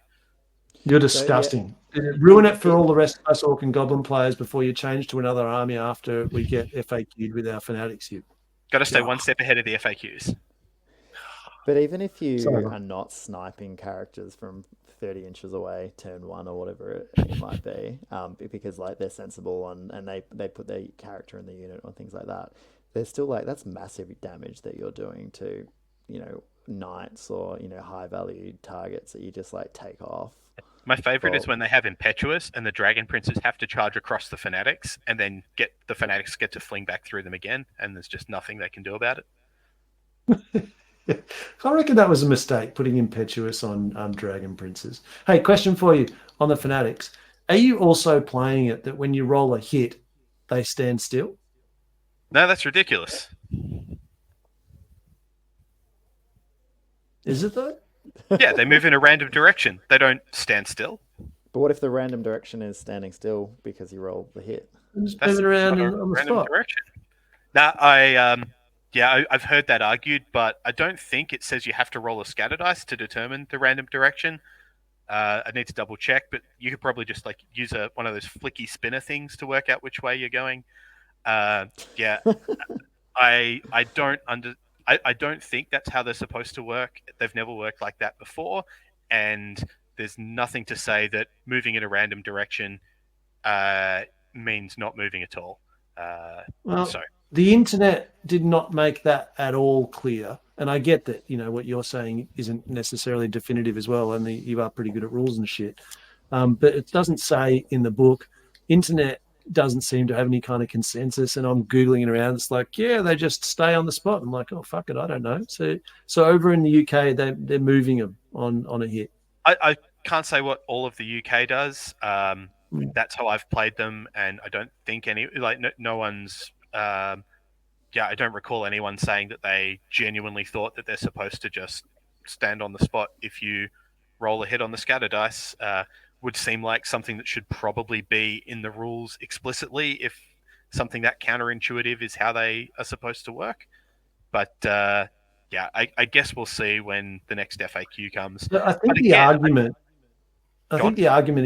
B: You're disgusting. Ruin it for all the rest of us Orc and Goblin players before you change to another army after we get FAQ'd with our Fanatics. You
C: got to stay one step ahead of the FAQs.
D: But even if you are not sniping characters from 30 inches away, turn 1 or whatever it might be, because they're sensible and they put their character in the unit or things like that, they're still that's massive damage that you're doing to, knights or, high value targets that you just take off.
C: My favorite is when they have Impetuous and the Dragon Princes have to charge across the Fanatics, and then the Fanatics get to fling back through them again, and there's just nothing they can do about it.
B: I reckon that was a mistake, putting Impetuous on Dragon Princes. Hey, question for you on the Fanatics. Are you also playing it that when you roll a hit, they stand still?
C: No, that's ridiculous.
B: Is it though?
C: Yeah, they move in a random direction. They don't stand still.
D: But what if the random direction is standing still because you roll the hit?
B: Just moving around on the spot.
C: Direction. Now, I've heard that argued, but I don't think it says you have to roll a scatter dice to determine the random direction. I need to double check, but you could probably just use one of those flicky spinner things to work out which way you're going. I don't I don't think that's how they're supposed to work. They've never worked like that before, and there's nothing to say that moving in a random direction means not moving at all. So
B: the internet did not make that at all clear, and I get that what you're saying isn't necessarily definitive as well, and you are pretty good at rules and shit. But it doesn't say in the book. Internet doesn't seem to have any kind of consensus, and I'm googling it around. It's like, yeah, they just stay on the spot. I'm like, oh fuck it, I don't know. So over in the UK, they're moving them on a hit.
C: I can't say what all of the UK does. That's how I've played them, and I don't think no one's. I don't recall anyone saying that they genuinely thought that they're supposed to just stand on the spot if you roll a hit on the scatter dice. Would seem like something that should probably be in the rules explicitly if something that counterintuitive is how they are supposed to work. But I guess we'll see when the next FAQ comes.
B: I think the argument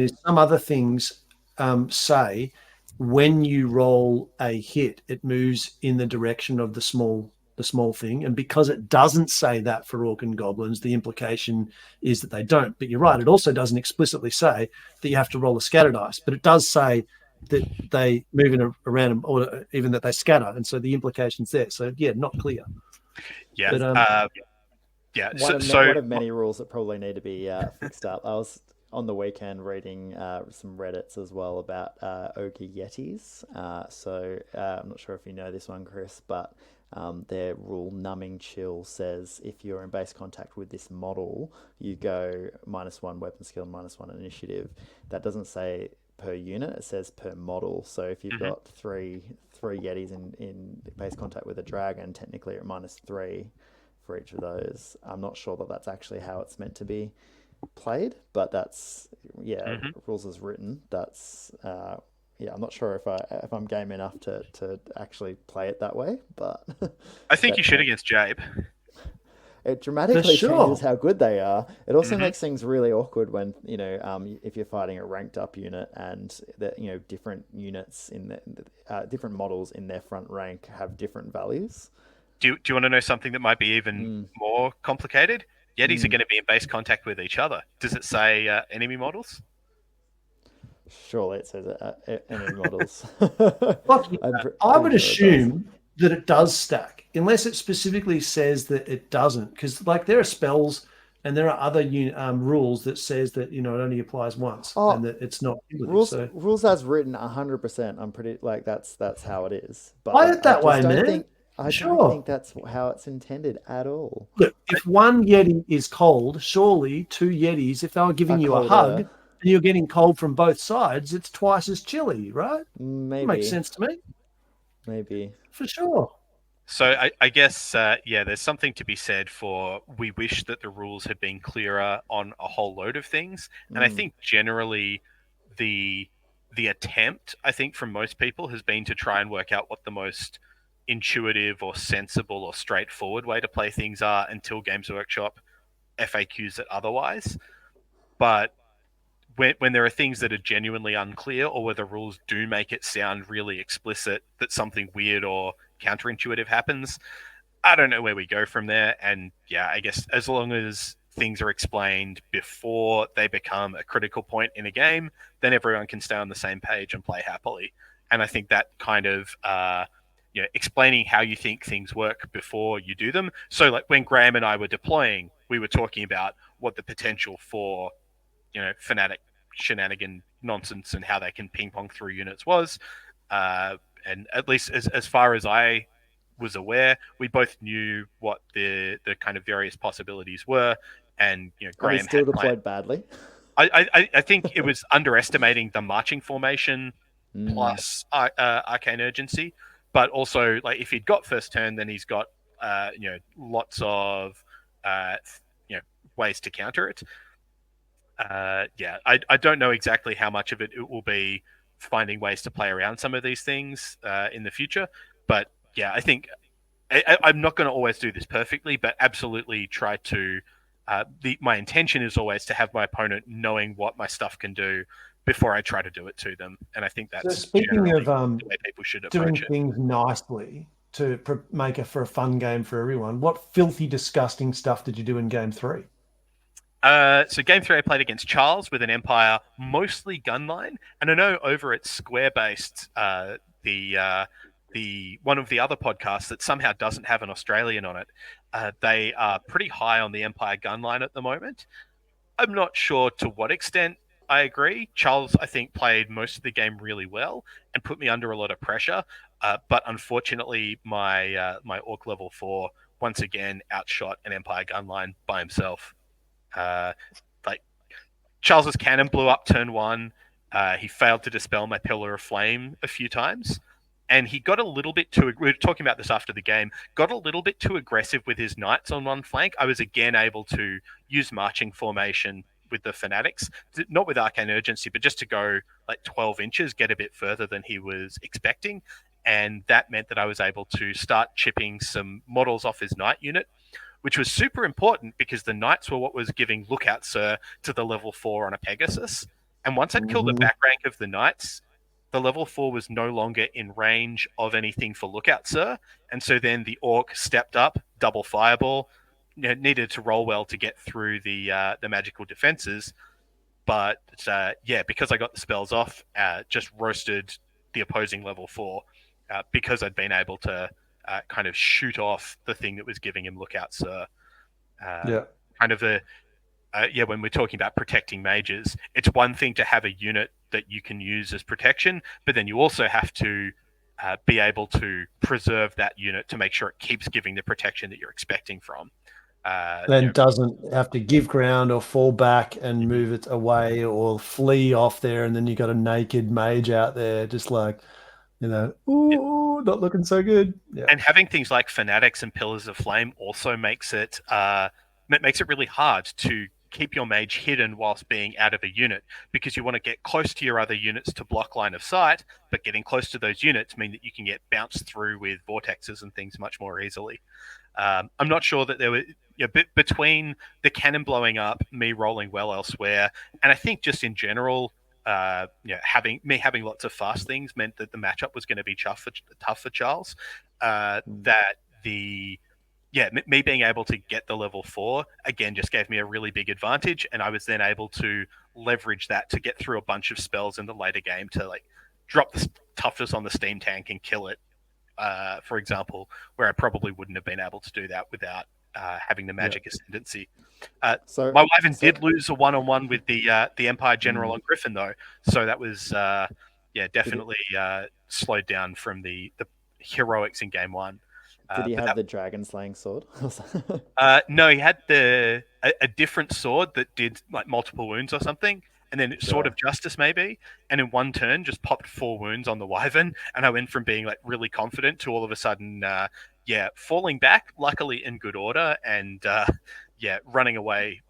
B: is some other things say when you roll a hit, it moves in the direction of the small thing, and because it doesn't say that for Orc and Goblins, the implication is that they don't. But you're right, it also doesn't explicitly say that you have to roll a scatter dice, but it does say that they move in a random, or even that they scatter, and so the implication's there. So not clear.
C: But,
D: one of many rules that probably need to be fixed up. I was on the weekend reading some Reddits as well about ogre yetis. I'm not sure if you know this one, Chris, but their rule numbing chill says if you're in base contact with this model, you go -1 weapon skill, -1 initiative. That doesn't say per unit, it says per model. So if you've got three yetis in base contact with a dragon, technically you're at -3 for each of those. I'm not sure that that's actually how it's meant to be played, but that's rules as written. That's I'm not sure if I'm game enough to actually play it that way, but
C: I think you should against Jabe.
D: It dramatically changes how good they are. It also makes things really awkward when if you're fighting a ranked up unit and different units in the different models in their front rank have different values.
C: Do you want to know something that might be even more complicated? Yetis are going to be in base contact with each other. Does it say enemy models?
D: Surely it says enemy models.
B: I would assume that it does stack, unless it specifically says that it doesn't. Because there are spells and there are other rules that says that it only applies once and that it's not
D: rules as written 100%. I'm pretty that's how it is. But
B: play it that way, man.
D: I don't think that's how it's intended at all.
B: Look, if one Yeti is cold, surely two Yetis, if they were giving you a hug and you're getting cold from both sides, it's twice as chilly, right?
D: Maybe.
B: That makes sense to me.
D: Maybe.
B: For sure.
C: So I guess, there's something to be said for we wish that the rules had been clearer on a whole load of things. And I think generally the attempt, I think, from most people has been to try and work out what the most intuitive or sensible or straightforward way to play things are until Games Workshop FAQs it otherwise. But when there are things that are genuinely unclear, or where the rules do make it sound really explicit that something weird or counterintuitive happens, I don't know where we go from there. And I guess as long as things are explained before they become a critical point in a game, then everyone can stay on the same page and play happily. And I think that kind of explaining how you think things work before you do them. So when Graham and I were deploying, we were talking about what the potential for, fanatic shenanigan nonsense and how they can ping pong through units was. And at least as far as I was aware, we both knew what the kind of various possibilities were. And, Graham
D: still deployed badly.
C: I think it was underestimating the marching formation plus arcane urgency. But also, if he'd got first turn, then he's got, lots of, ways to counter it. I don't know exactly how much of it will be finding ways to play around some of these things in the future. But I think I'm not going to always do this perfectly, but absolutely try to. My intention is always to have my opponent knowing what my stuff can do before I try to do it to them, and I think that's
B: speaking of
C: the way people should approach
B: doing things nicely. to make it for a fun game for everyone. What filthy, disgusting stuff did you do in game 3?
C: So game 3 I played against Charles with an Empire, mostly gunline, and I know over at Square Based, the one of the other podcasts that somehow doesn't have an Australian on it, they are pretty high on the Empire gunline at the moment. I'm not sure to what extent I agree. Charles, I think, played most of the game really well and put me under a lot of pressure. But unfortunately, my Orc level 4 once again outshot an Empire gunline by himself. Like Charles's cannon blew up turn 1. He failed to dispel my Pillar of Flame a few times. And he got a little bit too... We were talking about this after the game. Got a little bit too aggressive with his knights on one flank. I was again able to use marching formation with the Fanatics. Not with Arcane Urgency, but just to go like 12 inches, get a bit further than he was expecting. And that meant that I was able to start chipping some models off his knight unit, which was super important because the knights were what was giving Lookout Sir to the level 4 on a Pegasus. And once I'd killed the back rank of the knights, the level 4 was no longer in range of anything for Lookout Sir. And so then the Orc stepped up, double fireball, needed to roll well to get through the magical defenses. But because I got the spells off, just roasted the opposing level 4 because I'd been able to kind of shoot off the thing that was giving him Lookout Sir. Kind of when we're talking about protecting mages, it's one thing to have a unit that you can use as protection, but then you also have to be able to preserve that unit to make sure it keeps giving the protection that you're expecting from.
B: Doesn't have to give ground or fall back and move it away or flee off there, and then you got a naked mage out there just like, not looking so good. Yeah.
C: And having things like Fanatics and Pillars of Flame also makes it really hard to keep your mage hidden whilst being out of a unit, because you want to get close to your other units to block line of sight, but getting close to those units mean that you can get bounced through with vortexes and things much more easily. I'm not sure that there was between the cannon blowing up, me rolling well elsewhere, and I think just in general, having lots of fast things meant that the matchup was going to be tough for Charles. Me being able to get the level 4 again just gave me a really big advantage, and I was then able to leverage that to get through a bunch of spells in the later game to like drop the toughness on the steam tank and kill it. For example, where I probably wouldn't have been able to do that without having the magic ascendancy. My Wyvern did lose a 1-on-1 with the Empire General on Griffin though, so that was definitely slowed down from the heroics in game 1.
D: Did he have the dragon slaying sword?
C: No, he had a different sword that did like multiple wounds or something, and then Sword of Justice maybe, and in one turn just popped 4 wounds on the Wyvern, and I went from being like really confident to all of a sudden, falling back, luckily in good order, and running away,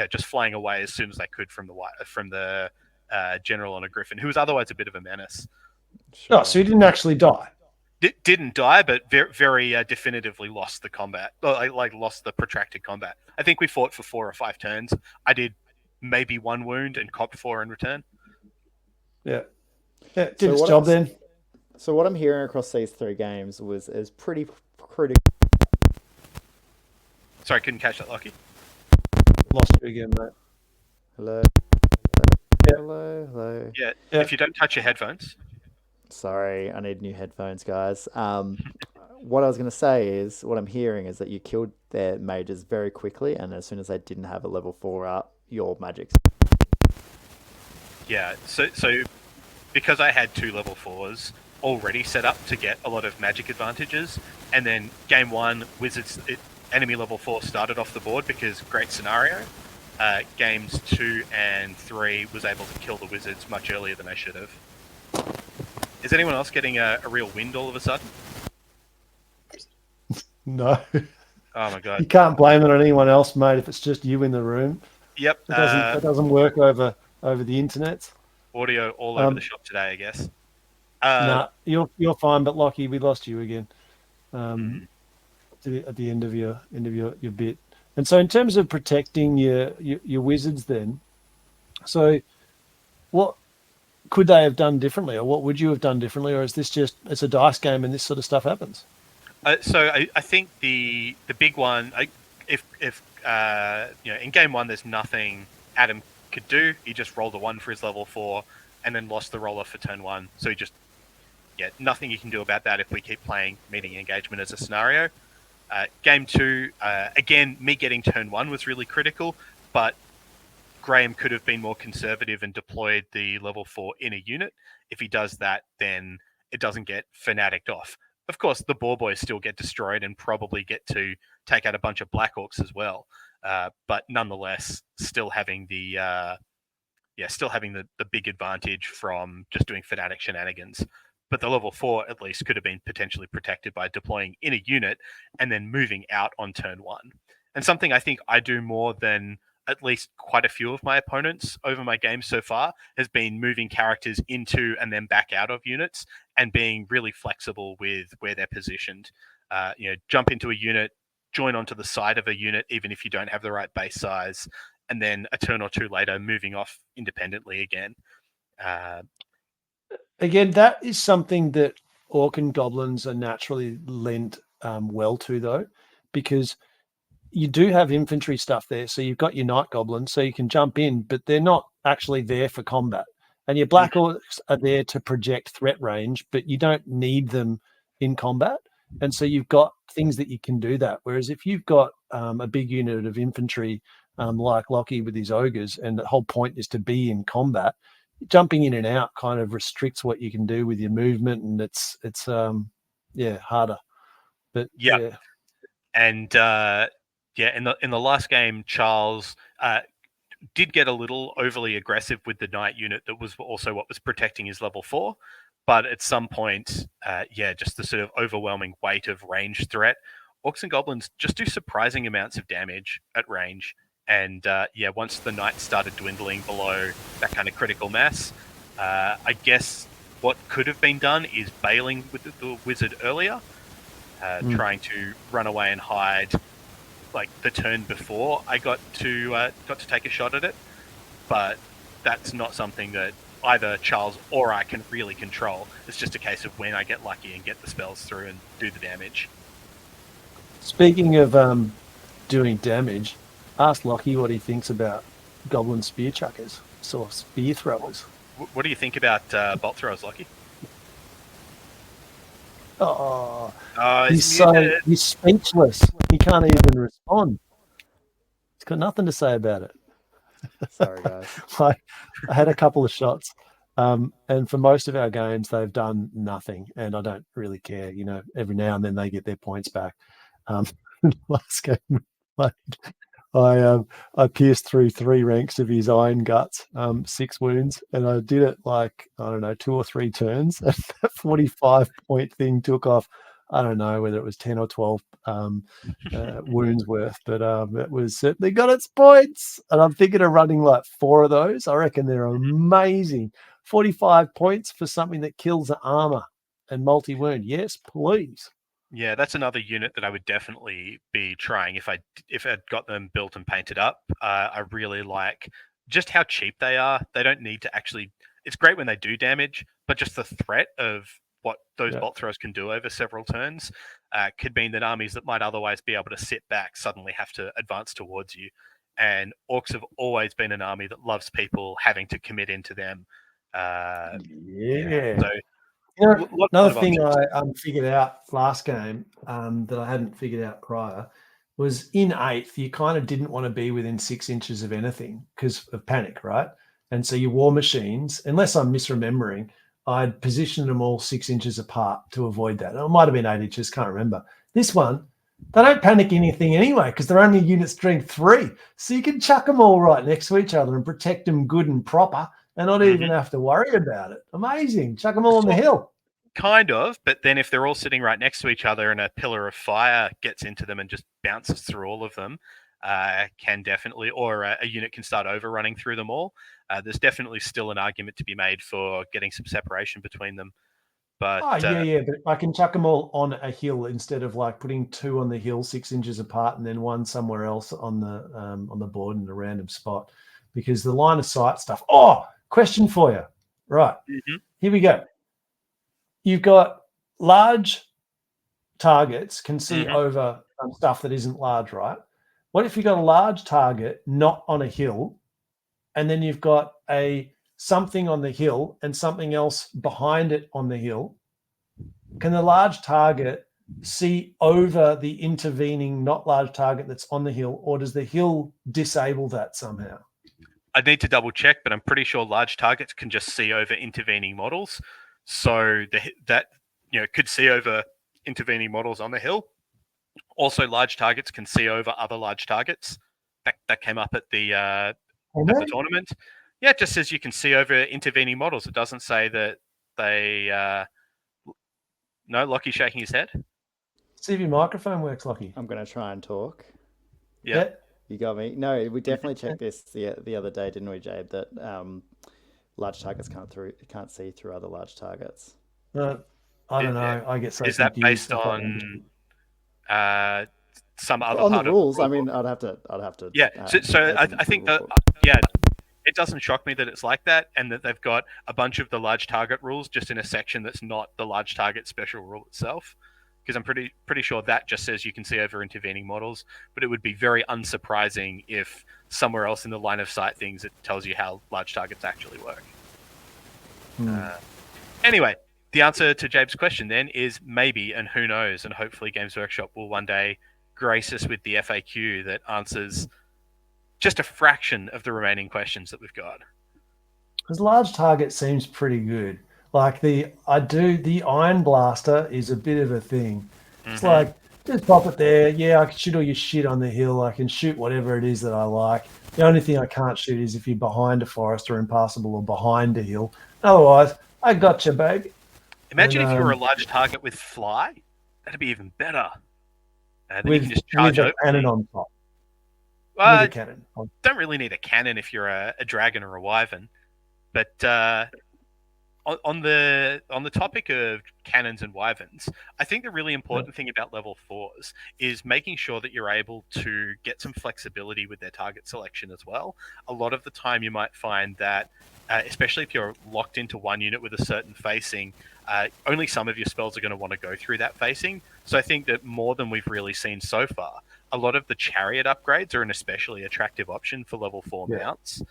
C: just flying away as soon as I could from the General on a Griffin, who was otherwise a bit of a menace.
B: Sure. Oh, so he didn't actually die.
C: Didn't die, but very, very definitively lost the combat. Lost the protracted combat. I think we fought for 4 or 5 turns. I did maybe 1 wound and copped 4 in return.
B: Yeah, did its job then.
D: So what I'm hearing across these 3 games is pretty critical.
C: Sorry, couldn't catch that, Lachie.
B: Lost you again, mate.
D: Hello.
B: Yeah.
D: Hello.
C: Yeah. If you don't touch your headphones.
D: Sorry, I need new headphones, guys. What I was going to say is, what I'm hearing is that you killed their mages very quickly, and as soon as they didn't have a level 4 up, your magic's...
C: Yeah, so because I had 2 level 4s already set up to get a lot of magic advantages, and then game 1, enemy level 4 started off the board because great scenario. Games 2 and 3 was able to kill the wizards much earlier than I should have. Is anyone else getting a real wind all of a sudden?
B: No.
C: Oh my god!
B: You can't blame it on anyone else, mate. If it's just you in the room.
C: Yep.
B: It doesn't work over the internet.
C: Audio all over the shop today, I guess.
B: Nah, you're fine. But Lachie, we lost you again. At the end of your bit. And so, in terms of protecting your wizards, then, so what could they have done differently, or what would you have done differently, or is this just it's a dice game and this sort of stuff happens?
C: So I think the big one, if in game one there's nothing Adam could do. He just rolled a 1 for his level 4 and then lost the roller for turn 1. So he just nothing you can do about that if we keep playing meeting engagement as a scenario. Game 2, again, me getting turn 1 was really critical, but Graham could have been more conservative and deployed the level 4 in a unit. If he does that, then it doesn't get fanaticked off. Of course, the Bboys still get destroyed and probably get to take out a bunch of Black Orcs as well. But nonetheless, still having the big advantage from just doing fanatic shenanigans. But the level 4 at least could have been potentially protected by deploying in a unit and then moving out on turn 1. And something I think I do more than at least quite a few of my opponents over my games so far has been moving characters into and then back out of units and being really flexible with where they're positioned. Jump into a unit, join onto the side of a unit, even if you don't have the right base size, and then a turn or two later, moving off independently again.
B: Again, that is something that Orc and Goblins are naturally lent well to, though, because you do have infantry stuff there. So you've got your Night Goblins, so you can jump in, but they're not actually there for combat. And your Black Orcs are there to project threat range, but you don't need them in combat. And so you've got things that you can do that. Whereas if you've got a big unit of infantry like Lachie with his ogres, and the whole point is to be in combat, jumping in and out kind of restricts what you can do with your movement, and it's harder. But yeah.
C: And in the last game, Charles did get a little overly aggressive with the Knight unit that was also what was protecting his level 4. But at some point, just the sort of overwhelming weight of range threat, Orcs and Goblins just do surprising amounts of damage at range. And once the Knights started dwindling below that kind of critical mass, I guess what could have been done is bailing with the Wizard earlier, trying to run away and hide like the turn before I got to take a shot at it. But that's not something that either Charles or I can really control. It's just a case of when I get lucky and get the spells through and do the damage.
B: Speaking of doing damage, ask Lachie what he thinks about Goblin spear chuckers, or spear throwers.
C: What do you think about bolt throwers, Lachie?
B: He's speechless. He can't even respond. He's got nothing to say about it.
D: Sorry, guys.
B: I had a couple of shots, and for most of our games, they've done nothing, and I don't really care. Every now and then they get their points back. Last game we played, I pierced through 3 ranks of his iron guts, 6 wounds, and I did it 2 or 3 turns. And that 45-point thing took off. I don't know whether it was 10 or 12 wounds worth, but it was certainly got its points. And I'm thinking of running 4 of those. I reckon they're amazing. 45 points for something that kills armor and multi-wound. Yes, please.
C: Yeah, that's another unit that I would definitely be trying if I'd got them built and painted up. I really like just how cheap they are. They don't need to actually... It's great when they do damage, but just the threat of what those bolt throws can do over several turns could mean that armies that might otherwise be able to sit back suddenly have to advance towards you. And Orcs have always been an army that loves people having to commit into them.
B: So another thing I figured out last game that I hadn't figured out prior was in 8th, you kind of didn't want to be within 6 inches of anything because of panic, right? And so your war machines, unless I'm misremembering, I'd positioned them all 6 inches apart to avoid that. It might have been 8 inches, can't remember. This one, they don't panic anything anyway because they're only unit strength 3. So you can chuck them all right next to each other and protect them good and proper and not even have to worry about it. Amazing. Chuck them all on the hill.
C: Kind of, but then if they're all sitting right next to each other and a pillar of fire gets into them and just bounces through all of them, can definitely, or a unit can start overrunning through them all. There's definitely still an argument to be made for getting some separation between them. But
B: but I can chuck them all on a hill instead of putting 2 on the hill 6 inches apart and then 1 somewhere else on the board in a random spot, because the line of sight stuff. Question for you. Right. Here we go. You've got large targets can see over stuff that isn't large, right? What if you've got a large target not on a hill, and then you've got something on the hill and something else behind it on the hill? Can the large target see over the intervening not large target that's on the hill, or does the hill disable that somehow?
C: I'd need to double check, but I'm pretty sure large targets can just see over intervening models. So that could see over intervening models on the hill. Also, large targets can see over other large targets. That came up at the tournament. Yeah, it just says you can see over intervening models. It doesn't say that they. No, Lachie's shaking his head.
B: See if your microphone works, Lachie.
D: I'm going to try and talk.
C: Yeah.
D: You got me. No, we definitely checked this the other day, didn't we, Jabe? That large targets can't see through other large targets.
B: I don't know. I get so
C: confused. Is that based on some other
D: on
C: part
D: the rules?
C: Of
D: I mean, I'd have to.
C: Yeah. So I think that it doesn't shock me that it's like that, and that they've got a bunch of the large target rules just in a section that's not the large target special rule itself. Because I'm pretty sure that just says you can see over intervening models, but it would be very unsurprising if somewhere else in the line of sight things it tells you how large targets actually work. Anyway, the answer to Jabe's question then is maybe, and who knows, and hopefully Games Workshop will one day grace us with the FAQ that answers just a fraction of the remaining questions that we've got.
B: Because large target seems pretty good. Like the Iron Blaster is a bit of a thing. It's like, just pop it there. Yeah, I can shoot all your shit on the hill. I can shoot whatever it is that I like. The only thing I can't shoot is if you're behind a forest or impassable or behind a hill. Otherwise, I got you, baby.
C: Imagine if you were a large target with fly. That'd be even better. Then you can just charge over.
B: Cannon on top.
C: With a cannon. Don't really need a cannon if you're a dragon or a wyvern. But on the topic of cannons and wyverns, I think the really important thing about level 4s is making sure that you're able to get some flexibility with their target selection as well. A lot of the time you might find that, especially if you're locked into one unit with a certain facing, only some of your spells are going to want to go through that facing. So I think that more than we've really seen so far, a lot of the chariot upgrades are an especially attractive option for level 4 mounts.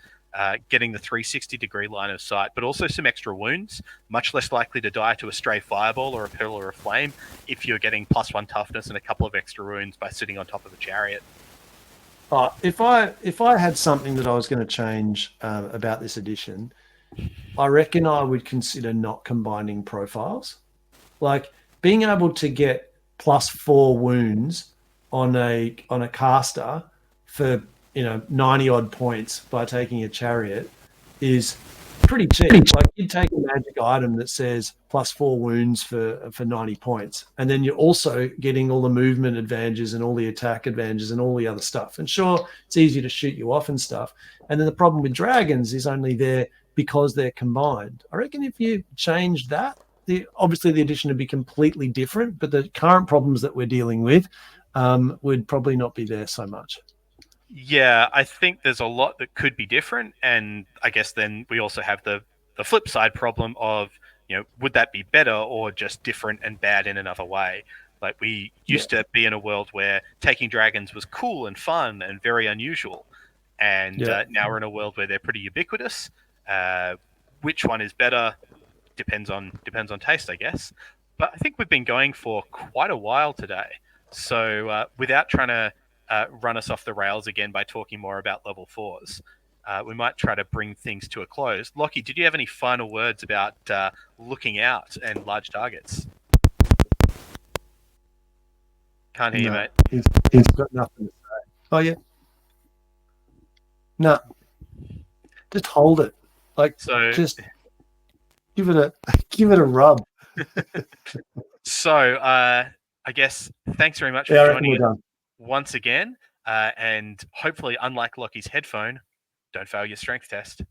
C: Getting the 360-degree line of sight, but also some extra wounds, much less likely to die to a stray fireball or a pillar of flame if you're getting +1 toughness and a couple of extra wounds by sitting on top of a chariot.
B: If I had something that I was going to change about this edition, I reckon I would consider not combining profiles. Like being able to get +4 wounds on a caster for 90 odd points by taking a chariot is pretty cheap. Like you take a magic item that says +4 wounds for 90 points, and then you're also getting all the movement advantages and all the attack advantages and all the other stuff. And sure, it's easy to shoot you off and stuff. And then the problem with dragons is only there because they're combined. I reckon if you change that, obviously the edition would be completely different, but the current problems that we're dealing with would probably not be there so much.
C: Yeah, I think there's a lot that could be different, and I guess then we also have the flip side problem of, would that be better or just different and bad in another way? Like we used to be in a world where taking dragons was cool and fun and very unusual, and now we're in a world where they're pretty ubiquitous. Which one is better depends on taste, I guess. But I think we've been going for quite a while today, so without trying to run us off the rails again by talking more about level 4s, we might try to bring things to a close. Lachie, did you have any final words about looking out and large targets? Can't hear you, mate.
B: He's got nothing to say. Oh, yeah. No. Just hold it. Just give it a rub.
C: So, I guess thanks very much for joining us once again, and hopefully, unlike Lockie's headphone, don't fail your strength test.